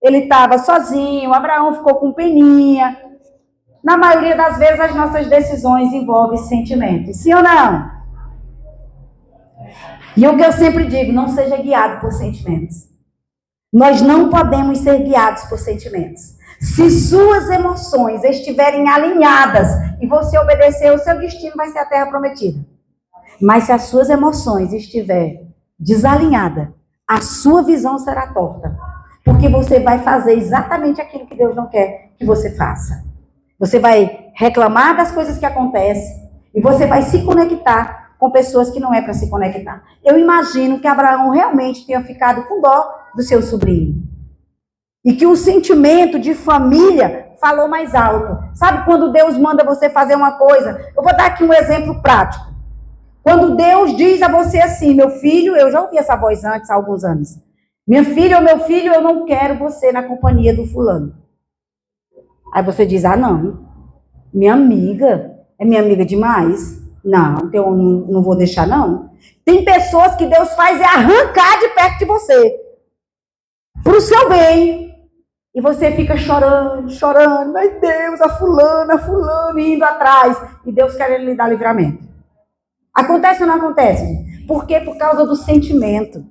ele estava sozinho, Abraão ficou com peninha. Na maioria das vezes as nossas decisões envolvem sentimentos. Sim ou não? E o que eu sempre digo, não seja guiado por sentimentos. Nós não podemos ser guiados por sentimentos. Se suas emoções estiverem alinhadas e você obedecer, o seu destino vai ser a terra prometida. Mas se as suas emoções estiverem desalinhadas, a sua visão será torta. Porque você vai fazer exatamente aquilo que Deus não quer que você faça. Você vai reclamar das coisas que acontecem e você vai se conectar com pessoas que não é para se conectar. Eu imagino que Abraão realmente tenha ficado com dó do seu sobrinho. E que o sentimento de família falou mais alto. Sabe quando Deus manda você fazer uma coisa? Eu vou dar aqui um exemplo prático. Quando Deus diz a você assim, meu filho, eu já ouvi essa voz antes há alguns anos. Minha filha ou meu filho, eu não quero você na companhia do fulano. Aí você diz, não, minha amiga, é minha amiga demais? Não, eu não vou deixar não. Tem pessoas que Deus faz arrancar de perto de você. Pro seu bem. E você fica chorando, ai Deus, a fulana, indo atrás. E Deus quer lhe dar livramento. Acontece ou não acontece? Por quê? Por causa do sentimento.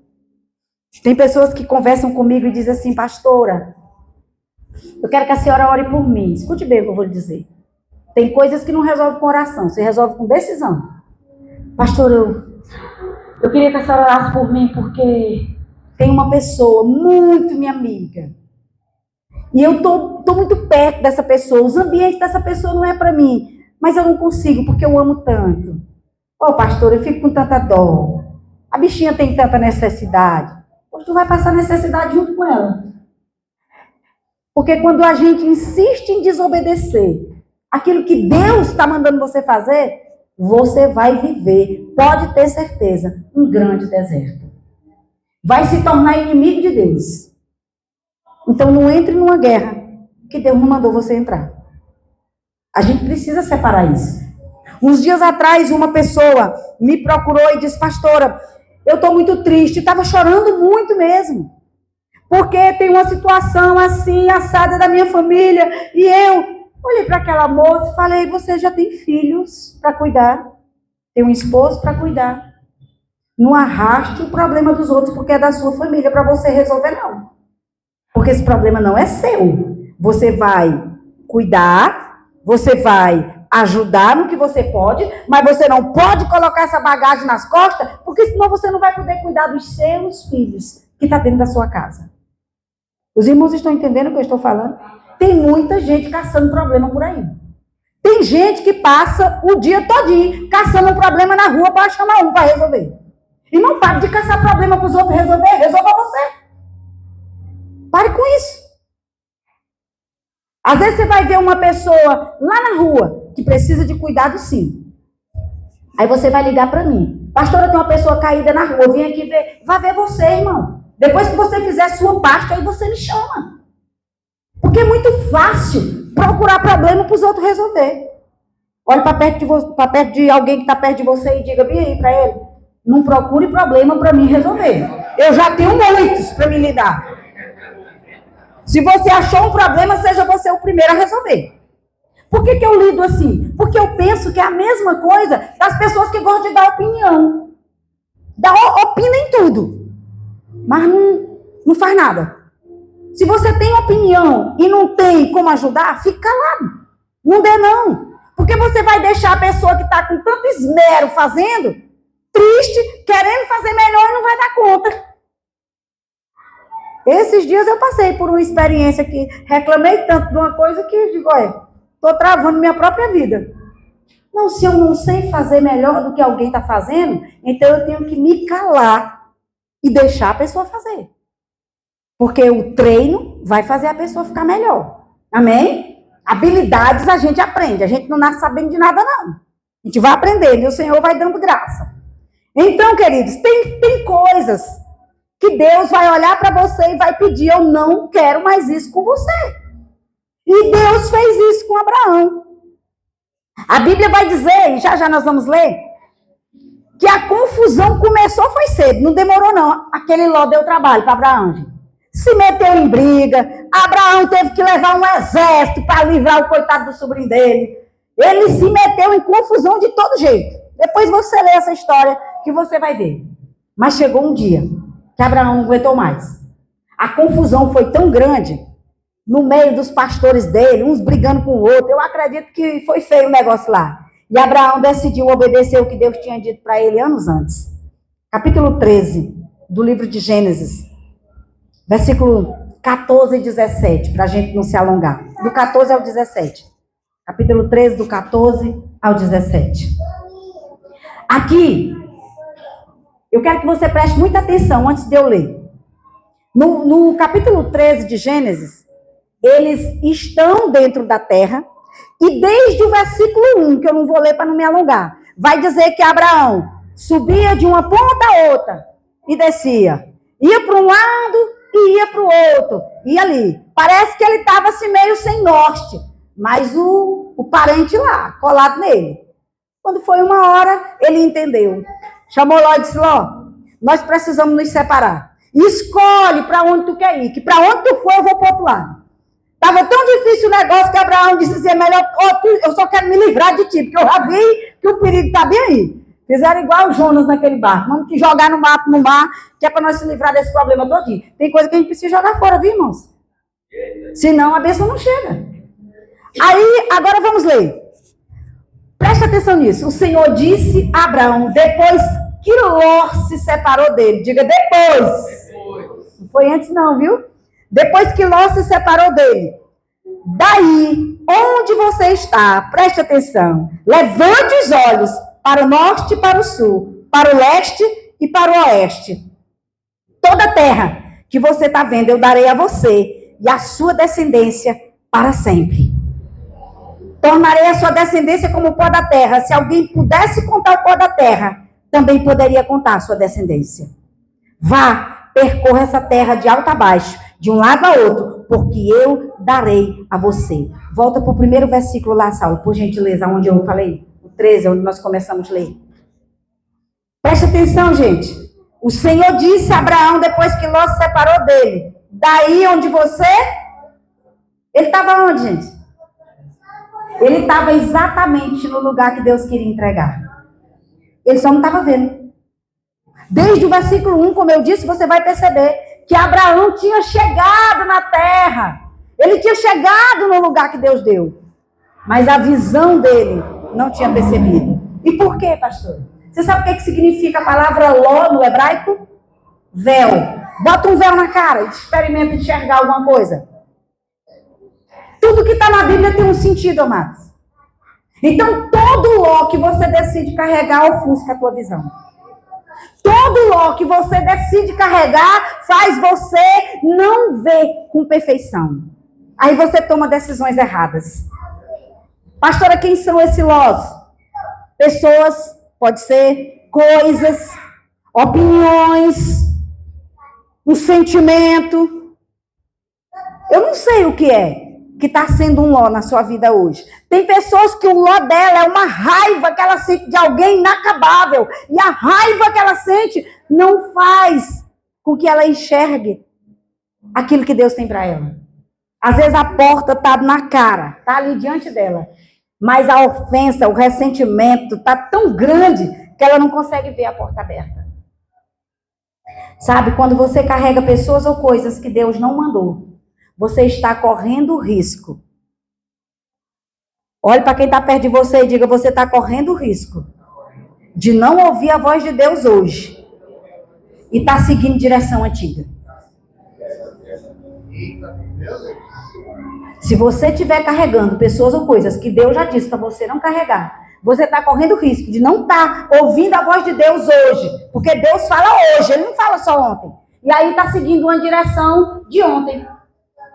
Tem pessoas que conversam comigo e dizem assim, pastora, eu quero que a senhora ore por mim. Escute bem o que eu vou lhe dizer. Tem coisas que não resolve com oração, você resolve com decisão. Pastor, eu queria que a senhora orasse por mim porque tem uma pessoa muito minha amiga. E eu tô muito perto dessa pessoa. Os ambientes dessa pessoa não é para mim. Mas eu não consigo porque eu amo tanto. Pastor, eu fico com tanta dó. A bichinha tem tanta necessidade. Pois tu vai passar necessidade junto com ela. Porque quando a gente insiste em desobedecer aquilo que Deus está mandando você fazer, você vai viver, pode ter certeza, um grande deserto. Vai se tornar inimigo de Deus. Então não entre numa guerra que Deus não mandou você entrar. A gente precisa separar isso. Uns dias atrás, uma pessoa me procurou e disse, pastora, eu estou muito triste, estava chorando muito mesmo. Porque tem uma situação assim, assada da minha família. E eu olhei para aquela moça e falei, você já tem filhos para cuidar. Tem um esposo para cuidar. Não arraste o problema dos outros porque é da sua família para você resolver, não. Porque esse problema não é seu. Você vai cuidar, você vai ajudar no que você pode, mas você não pode colocar essa bagagem nas costas, porque senão você não vai poder cuidar dos seus filhos que estão dentro da sua casa. Os irmãos estão entendendo o que eu estou falando? Tem muita gente caçando problema por aí. Tem gente que passa o dia todinho caçando um problema na rua para chamar um para resolver. E não pare de caçar problema para os outros resolver, resolva você. Pare com isso. Às vezes você vai ver uma pessoa lá na rua que precisa de cuidado, sim. Aí você vai ligar para mim. Pastora, tem uma pessoa caída na rua, vim aqui ver. Vai ver você, irmão. Depois que você fizer a sua parte, aí você me chama. Porque é muito fácil procurar problema para os outros resolver. Olhe para perto de alguém que está perto de você e diga bem aí para ele. Não procure problema para mim resolver. Eu já tenho muitos para me lidar. Se você achou um problema, seja você o primeiro a resolver. Por que eu lido assim? Porque eu penso que é a mesma coisa das pessoas que gostam de dar opinião. Opina em tudo. Mas não faz nada. Se você tem opinião e não tem como ajudar, fica calado. Não dê não. Porque você vai deixar a pessoa que está com tanto esmero fazendo, triste, querendo fazer melhor e não vai dar conta. Esses dias eu passei por uma experiência que reclamei tanto de uma coisa que eu digo, olha, estou travando minha própria vida. Não, se eu não sei fazer melhor do que alguém está fazendo, então eu tenho que me calar e deixar a pessoa fazer. Porque o treino vai fazer a pessoa ficar melhor. Amém? Habilidades a gente aprende. A gente não nasce sabendo de nada, não. A gente vai aprendendo e o Senhor vai dando graça. Então, queridos, tem coisas que Deus vai olhar para você e vai pedir, eu não quero mais isso com você. E Deus fez isso com Abraão. A Bíblia vai dizer, e já nós vamos ler, que a confusão começou foi cedo, não demorou não. Aquele Ló deu trabalho para Abraão, gente. Se meteu em briga, Abraão teve que levar um exército para livrar o coitado do sobrinho dele. Ele se meteu em confusão de todo jeito. Depois você lê essa história que você vai ver. Mas chegou um dia que Abraão não aguentou mais. A confusão foi tão grande no meio dos pastores dele, uns brigando com o outro. Eu acredito que foi feio o negócio lá. E Abraão decidiu obedecer o que Deus tinha dito para ele anos antes. Capítulo 13 do livro de Gênesis, versículo 14 e 17, para a gente não se alongar. Do 14 ao 17. Capítulo 13, do 14 ao 17. Aqui, eu quero que você preste muita atenção antes de eu ler. No capítulo 13 de Gênesis, eles estão dentro da terra, e desde o versículo 1, que eu não vou ler para não me alongar, vai dizer que Abraão subia de uma ponta a outra e descia. Ia para um lado e ia para o outro. E ali, parece que ele estava assim meio sem norte, mas o parente lá, colado nele. Quando foi uma hora, ele entendeu. Chamou Ló e disse: Ló, nós precisamos nos separar. Escolhe para onde tu quer ir, que para onde tu for, eu vou para o outro lado. Estava tão difícil o negócio que Abraão disse assim: é melhor, eu só quero me livrar de ti, porque eu já vi que o perigo está bem aí. Fizeram igual o Jonas naquele barco. Vamos te jogar no mar, que é para nós se livrar desse problema todo aqui. Tem coisa que a gente precisa jogar fora, viu, irmãos? Senão a bênção não chega. Aí, agora vamos ler. Presta atenção nisso. O Senhor disse a Abraão, depois que Ló se separou dele. Diga depois. Não foi antes não, viu? Depois que Ló se separou dele. Daí, onde você está, preste atenção. Levante os olhos para o norte e para o sul, para o leste e para o oeste. Toda a terra que você está vendo, eu darei a você e a sua descendência para sempre. Tornarei a sua descendência como o pó da terra. Se alguém pudesse contar o pó da terra, também poderia contar a sua descendência. Vá, percorra essa terra de alto a baixo, de um lado a outro, porque eu darei a você. Volta para o primeiro versículo lá, Saulo, por gentileza, onde eu falei. O 13, onde nós começamos a ler. Preste atenção, gente. O Senhor disse a Abraão, depois que Ló se separou dele. Daí onde você... Ele estava onde, gente? Ele estava exatamente no lugar que Deus queria entregar. Ele só não estava vendo. Desde o versículo 1, como eu disse, você vai perceber que Abraão tinha chegado na terra. Ele tinha chegado no lugar que Deus deu. Mas a visão dele não tinha percebido. E por quê, pastor? Você sabe o que significa a palavra Ló no hebraico? Véu. Bota um véu na cara e experimenta enxergar alguma coisa. Tudo que está na Bíblia tem um sentido, amados. Então, todo Ló que você decide carregar ofusca a tua visão. Todo Ló que você decide carregar faz você não ver com perfeição. Aí você toma decisões erradas. Pastora, quem são esses Lós? Pessoas, pode ser coisas, opiniões, um sentimento. Eu não sei o que é que está sendo um Ló na sua vida hoje. Tem pessoas que o Ló dela é uma raiva que ela sente de alguém inacabável. E a raiva que ela sente não faz com que ela enxergue aquilo que Deus tem para ela. Às vezes a porta está na cara, está ali diante dela. Mas a ofensa, o ressentimento está tão grande que ela não consegue ver a porta aberta. Sabe, quando você carrega pessoas ou coisas que Deus não mandou, você está correndo risco. Olhe para quem está perto de você e diga, você está correndo risco de não ouvir a voz de Deus hoje e está seguindo direção antiga. Se você estiver carregando pessoas ou coisas que Deus já disse para você não carregar, você está correndo risco de não estar ouvindo a voz de Deus hoje. Porque Deus fala hoje, Ele não fala só ontem. E aí está seguindo uma direção de ontem,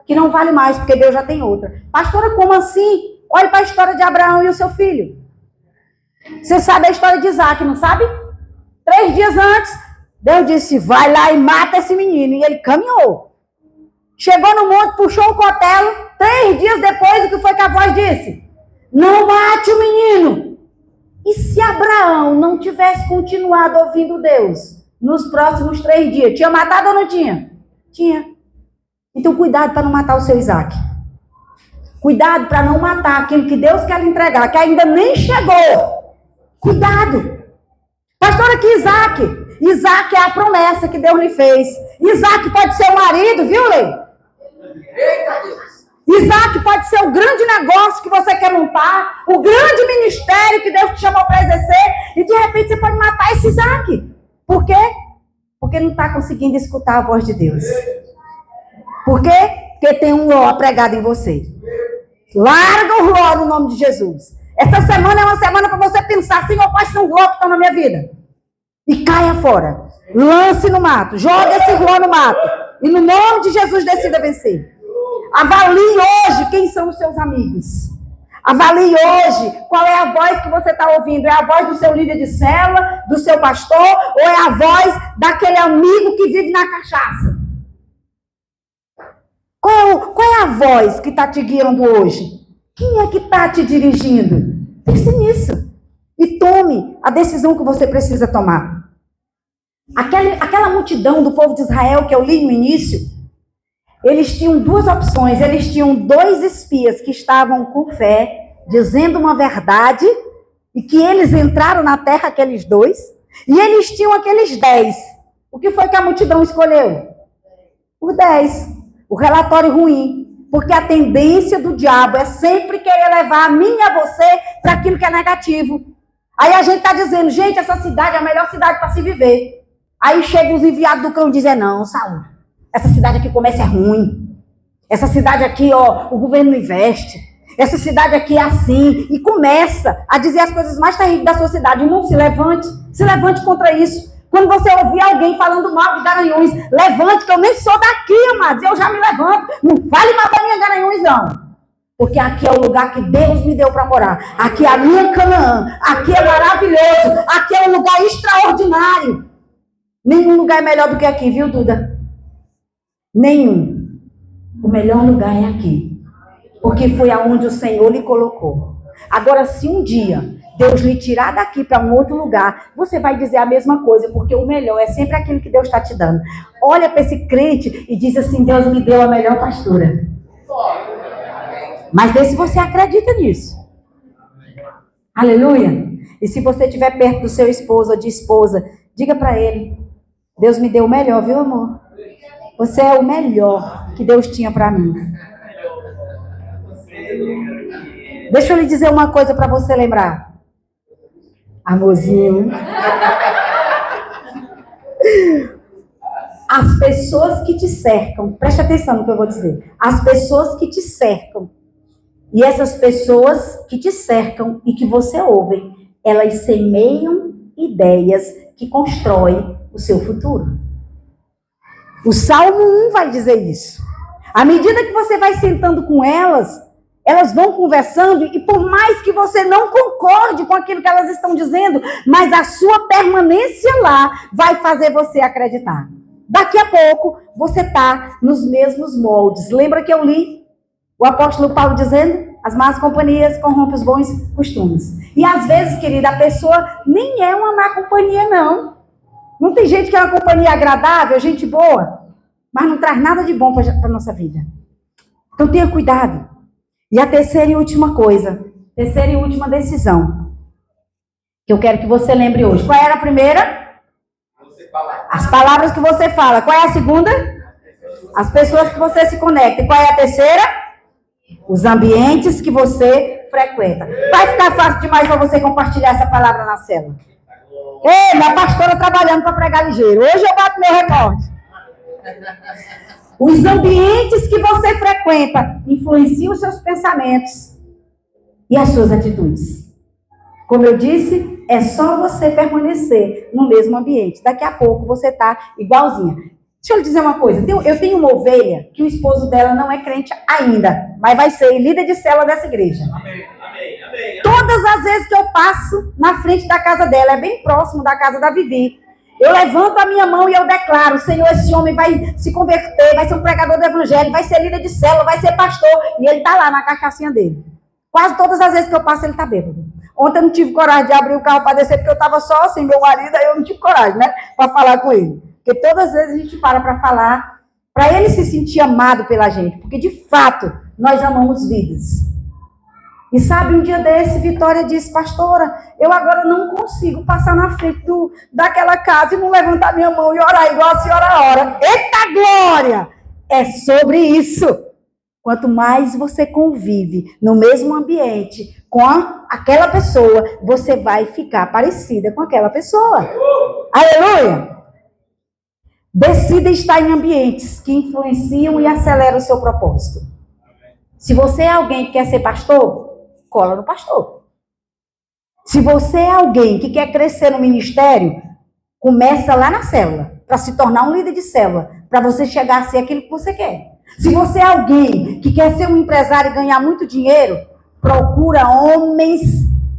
que não vale mais, porque Deus já tem outra. Pastora, como assim? Olhe para a história de Abraão e o seu filho. Você sabe a história de Isaac, não sabe? 3 dias antes, Deus disse, vai lá e mata esse menino. E ele caminhou. Chegou no monte, puxou o cutelo. 3 dias depois, o que foi que a voz disse? Não mate o menino. E se Abraão não tivesse continuado ouvindo Deus nos próximos 3 dias, tinha matado ou não tinha? Tinha. Então, cuidado para não matar o seu Isaac. Cuidado para não matar aquilo que Deus quer lhe entregar, que ainda nem chegou. Cuidado. Pastora, que Isaac? Isaac é a promessa que Deus lhe fez. Isaac pode ser o marido, viu, Lei? Eita Deus. Isaac pode ser o grande negócio que você quer montar, o grande ministério que Deus te chamou para exercer, e de repente você pode matar esse Isaac. Por quê? Porque não está conseguindo escutar a voz de Deus. Por quê? Porque tem um Ló pregado em você. Larga o Ló no nome de Jesus. Essa semana é uma semana para você pensar, Senhor, quais são os Ló que estão na minha vida? E caia fora. Lance no mato. Joga esse Ló no mato. E no nome de Jesus decida vencer. Avalie hoje quem são os seus amigos. Avalie hoje qual é a voz que você está ouvindo. É a voz do seu líder de célula, do seu pastor, ou é a voz daquele amigo que vive na cachaça? Qual é a voz que está te guiando hoje? Quem é que está te dirigindo? Pense nisso. E tome a decisão que você precisa tomar. Aquela multidão do povo de Israel que eu li no início, eles tinham duas opções. Eles tinham 2 espias que estavam com fé, dizendo uma verdade, e que eles entraram na terra, aqueles 2, e eles tinham aqueles 10. O que foi que a multidão escolheu? Os 10. O relatório ruim. Porque a tendência do diabo é sempre querer levar a mim e a você para aquilo que é negativo. Aí a gente está dizendo, gente, essa cidade é a melhor cidade para se viver. Aí chegam os enviados do cão e dizem, não, Saúl, essa cidade aqui, o comércio é ruim. Essa cidade aqui, ó, o governo não investe. Essa cidade aqui é assim. E começa a dizer as coisas mais terríveis da sua cidade. Não se levante contra isso. Quando você ouvir alguém falando mal de Garanhuns, levante, que eu nem sou daqui, amados. Eu já me levanto. Não fale mal da minha Garanhuns, não. Porque aqui é o lugar que Deus me deu para morar. Aqui é a minha Canaã. Aqui é maravilhoso. Aqui é um lugar extraordinário. Nenhum lugar é melhor do que aqui, viu, Duda? Nenhum. O melhor lugar é aqui. Porque foi aonde o Senhor lhe colocou. Agora, se um dia Deus lhe tirar daqui para um outro lugar, você vai dizer a mesma coisa, porque o melhor é sempre aquilo que Deus está te dando. Olha para esse crente e diz assim, Deus me deu a melhor pastora. Mas vê se você acredita nisso. Aleluia. E se você estiver perto do seu esposo ou de esposa, diga para ele, Deus me deu o melhor, viu, amor? Você é o melhor que Deus tinha para mim. Deixa eu lhe dizer uma coisa para você lembrar. Amorzinho. As pessoas que te cercam, preste atenção no que eu vou dizer. As pessoas que te cercam, e essas pessoas que te cercam e que você ouve, elas semeiam ideias que constroem o seu futuro. O Salmo 1 vai dizer isso. À medida que você vai sentando com elas, elas vão conversando, e por mais que você não concorde com aquilo que elas estão dizendo, mas a sua permanência lá vai fazer você acreditar. Daqui a pouco, você está nos mesmos moldes. Lembra que eu li o apóstolo Paulo dizendo, as más companhias corrompem os bons costumes. E às vezes, querida, a pessoa nem é uma má companhia, não. Não tem gente que é uma companhia agradável, gente boa, mas não traz nada de bom para a nossa vida. Então tenha cuidado. E a terceira e última coisa, terceira e última decisão, que eu quero que você lembre hoje. Qual era a primeira? As palavras que você fala. Qual é a segunda? As pessoas que você se conecta. E qual é a terceira? Os ambientes que você frequenta. Vai ficar fácil demais para você compartilhar essa palavra na célula. Ei, minha pastora trabalhando para pregar ligeiro. Hoje eu bato meu recorde. Os ambientes que você frequenta influenciam os seus pensamentos e as suas atitudes. Como eu disse, é só você permanecer no mesmo ambiente. Daqui a pouco você está igualzinha. Deixa eu lhe dizer uma coisa. Eu tenho uma ovelha que o esposo dela não é crente ainda, mas vai ser líder de célula dessa igreja. Amém, amém, amém. Todas as vezes que eu passo na frente da casa dela, é bem próximo da casa da Vivi, eu levanto a minha mão e eu declaro, Senhor, esse homem vai se converter, vai ser um pregador do evangelho, vai ser líder de célula, vai ser pastor. E ele está lá na cachaçinha dele. Quase todas as vezes que eu passo, ele está bêbado. Ontem eu não tive coragem de abrir o carro para descer, porque eu estava só assim, meu marido, aí eu não tive coragem, né, para falar com ele. Porque todas as vezes a gente para falar, para ele se sentir amado pela gente. Porque, de fato, nós amamos vidas. E sabe, um dia desse, Vitória disse, pastora, eu agora não consigo passar na frente daquela casa e não levantar minha mão e orar igual a senhora ora. Eita glória! É sobre isso. Quanto mais você convive no mesmo ambiente com aquela pessoa, você vai ficar parecida com aquela pessoa. Aleluia! Decida estar em ambientes que influenciam e aceleram o seu propósito. Se você é alguém que quer ser pastor, cola no pastor. Se você é alguém que quer crescer no ministério, começa lá na célula, para se tornar um líder de célula, para você chegar a ser aquilo que você quer. Se você é alguém que quer ser um empresário e ganhar muito dinheiro, procura homens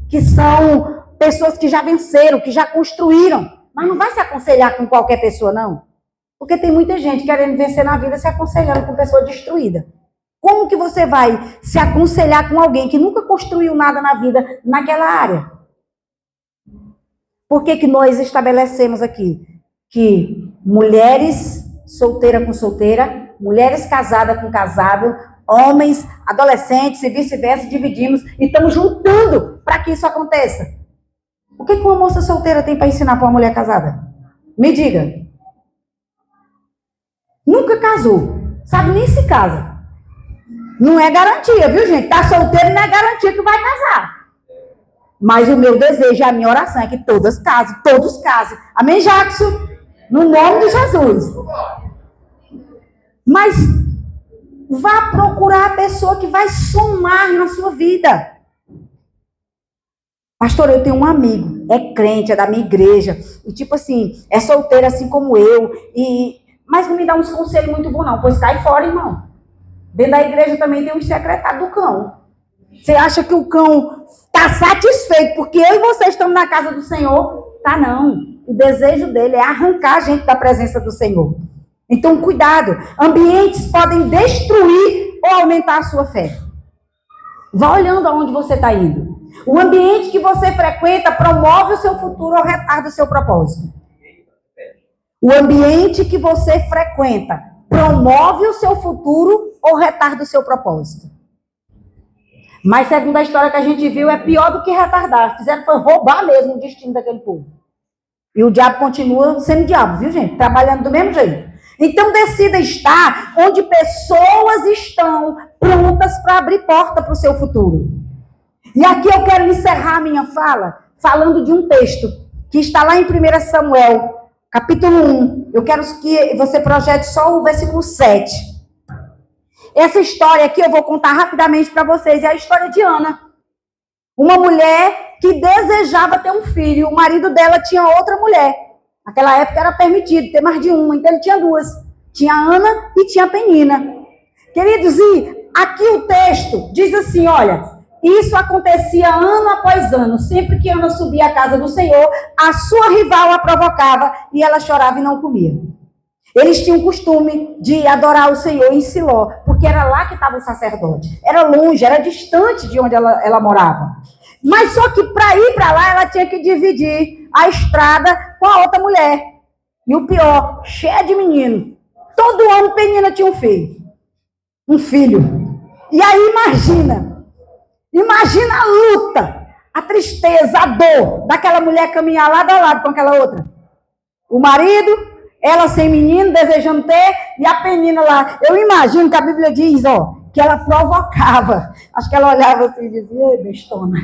que são pessoas que já venceram, que já construíram. Mas não vai se aconselhar com qualquer pessoa, não. Porque tem muita gente querendo vencer na vida se aconselhando com pessoa destruída. Como que você vai se aconselhar com alguém que nunca construiu nada na vida naquela área? Por que nós estabelecemos aqui que mulheres solteira com solteira, mulheres casadas com casado, homens, adolescentes e vice-versa, dividimos e estamos juntando para que isso aconteça? O que uma moça solteira tem para ensinar para uma mulher casada? Me diga. Nunca casou, sabe nem se casa. Não é garantia, viu, gente? Tá solteiro não é garantia que vai casar. Mas o meu desejo, a minha oração é que todos casem. Amém, Jackson? No nome de Jesus. Mas vá procurar a pessoa que vai somar na sua vida. Pastor, eu tenho um amigo, é crente, é da minha igreja, e tipo assim, é solteiro assim como eu, mas não me dá uns conselhos muito bons não, pois cai fora, irmão. Dentro da igreja também tem um secretário do cão. Você acha que o cão está satisfeito porque eu e você estamos na casa do Senhor? Tá não. O desejo dele é arrancar a gente da presença do Senhor. Então, cuidado. Ambientes podem destruir ou aumentar a sua fé. Vá olhando aonde você está indo. O ambiente que você frequenta promove o seu futuro ou retarda o seu propósito. O ambiente que você frequenta promove o seu futuro ou retarda o seu propósito. Mas segundo a história que a gente viu, é pior do que retardar. Fizeram foi roubar mesmo o destino daquele povo. E o diabo continua sendo diabo, viu, gente? Trabalhando do mesmo jeito. Então decida estar onde pessoas estão prontas para abrir porta para o seu futuro. E aqui eu quero encerrar a minha fala falando de um texto que está lá em 1 Samuel, capítulo 1. Eu quero que você projete só o versículo 7. Essa história aqui eu vou contar rapidamente para vocês. É a história de Ana. Uma mulher que desejava ter um filho. O marido dela tinha outra mulher. Naquela época era permitido ter mais de uma. Então ele tinha duas. Tinha a Ana e tinha a Penina. Queridos, e aqui o texto diz assim, olha, isso acontecia ano após ano. Sempre que Ana subia à casa do Senhor, a sua rival a provocava e ela chorava e não comia. Eles tinham o costume de adorar o Senhor em Siló, porque era lá que estava o sacerdote. Era longe, era distante de onde ela morava. Mas só que para ir para lá, ela tinha que dividir a estrada com a outra mulher. E o pior, cheia de menino. Todo ano Penina tinha um filho. Um filho. E aí imagina a luta, a tristeza, a dor daquela mulher caminhar lado a lado com aquela outra. O marido, ela sem menino, desejando ter, e a Penina lá. Eu imagino que a Bíblia diz, que ela provocava. Acho que ela olhava assim e dizia, ei, bestona,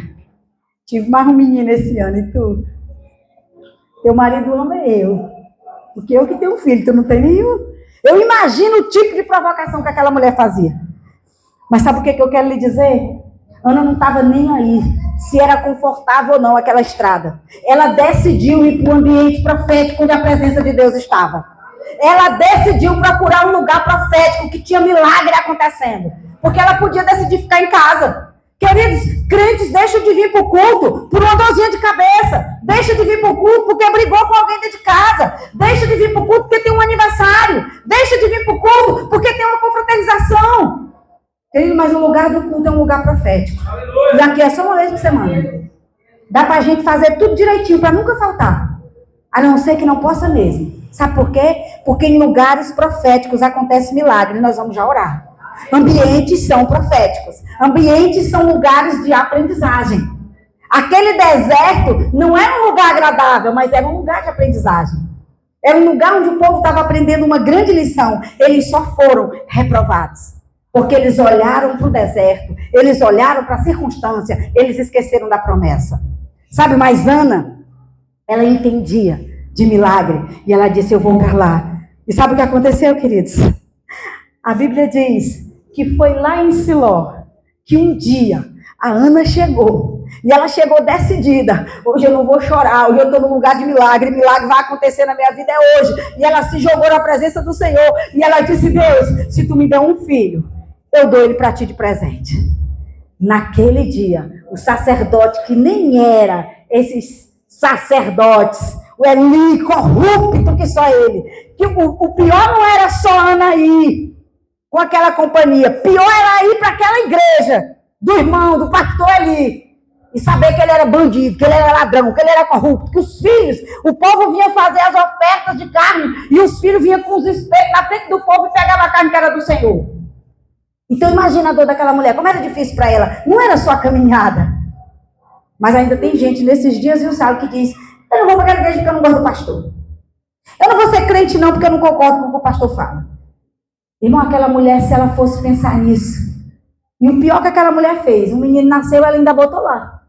tive mais um menino esse ano, e tu? Teu marido ama eu. Porque eu que tenho um filho, tu não tem nenhum. Eu imagino o tipo de provocação que aquela mulher fazia. Mas sabe o que eu quero lhe dizer? Ana não estava nem aí se era confortável ou não aquela estrada. Ela decidiu ir para o ambiente profético onde a presença de Deus estava. Ela decidiu procurar um lugar profético que tinha milagre acontecendo. Porque ela podia decidir ficar em casa. Queridos, crentes deixam de vir para o culto por uma dorzinha de cabeça. Deixa de vir para o culto porque brigou com alguém dentro de casa. Deixa de vir para o culto porque tem um aniversário. Deixa de vir para o culto porque tem uma confraternização. Querido, mas o lugar do culto é um lugar profético. E aqui é só uma vez por semana. Dá para a gente fazer tudo direitinho para nunca faltar. A não ser que não possa mesmo. Sabe por quê? Porque em lugares proféticos acontece milagre. Nós vamos já orar. Ambientes são proféticos. Ambientes são lugares de aprendizagem. Aquele deserto não era um lugar agradável, mas era um lugar de aprendizagem. Era um lugar onde o povo estava aprendendo uma grande lição. Eles só foram reprovados. Porque eles olharam para o deserto, eles olharam para a circunstância, eles esqueceram da promessa. Sabe, mas Ana, ela entendia de milagre, e ela disse, eu vou para lá. E sabe o que aconteceu, queridos? A Bíblia diz que foi lá em Siló, que um dia a Ana chegou, e ela chegou decidida, hoje eu não vou chorar, hoje eu estou num lugar de milagre, milagre vai acontecer na minha vida é hoje. E ela se jogou na presença do Senhor, e ela disse, Deus, se tu me der um filho, eu dou ele para ti de presente. Naquele dia, o sacerdote que nem era esses sacerdotes, o Eli corrupto que só ele, que o pior não era só Ana ir com aquela companhia, pior era ir para aquela igreja do irmão, do pastor Eli, e saber que ele era bandido, que ele era ladrão, que ele era corrupto, que os filhos, o povo vinha fazer as ofertas de carne, e os filhos vinham com os espelhos na frente do povo e pegavam a carne que era do Senhor. Então imagina a dor daquela mulher, como era difícil para ela, não era só a caminhada. Mas ainda tem gente nesses dias, viu, sabe, que diz, eu não vou para aquela igreja porque eu não gosto do pastor. Eu não vou ser crente não, porque eu não concordo com o que o pastor fala. Irmão, aquela mulher, se ela fosse pensar nisso, e o pior que aquela mulher fez, um menino nasceu, ela ainda botou lá,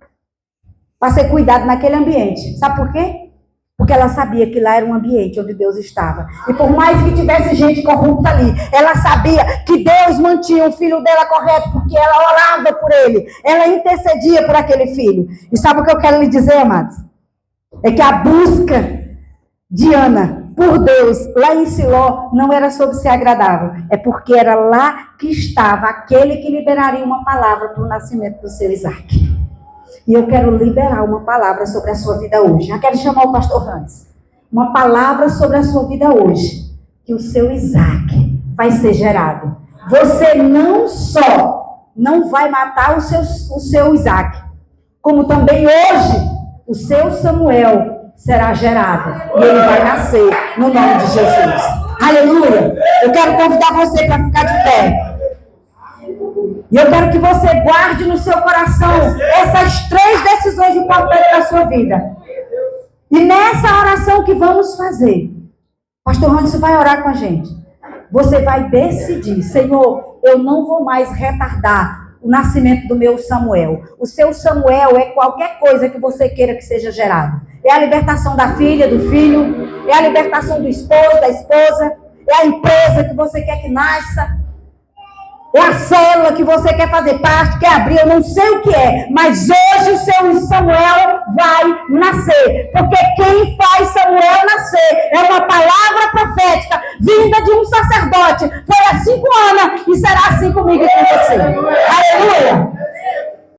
para ser cuidado naquele ambiente. Sabe por quê? Porque ela sabia que lá era um ambiente onde Deus estava. E por mais que tivesse gente corrupta ali, ela sabia que Deus mantinha o filho dela correto, porque ela orava por ele. Ela intercedia por aquele filho. E sabe o que eu quero lhe dizer, amados? É que a busca de Ana por Deus, lá em Siló, não era sobre ser agradável. É porque era lá que estava aquele que liberaria uma palavra para o nascimento do seu Isaac. E eu quero liberar uma palavra sobre a sua vida hoje. Eu quero chamar o pastor Hans. Uma palavra sobre a sua vida hoje. Que o seu Isaac vai ser gerado. Você não só não vai matar o seu Isaac, como também hoje o seu Samuel será gerado. E ele vai nascer no nome de Jesus. Aleluia! Eu quero convidar você para ficar de pé. E eu quero que você guarde no seu coração essas 3 decisões importantes da sua vida. E nessa oração que vamos fazer, pastor Anderson vai orar com a gente. Você vai decidir, Senhor, eu não vou mais retardar o nascimento do meu Samuel. O seu Samuel é qualquer coisa que você queira que seja gerado. É a libertação da filha, do filho, é a libertação do esposo, da esposa, é a empresa que você quer que nasça. É a célula que você quer fazer parte, quer abrir, eu não sei o que é. Mas hoje o seu Samuel vai nascer. Porque quem faz Samuel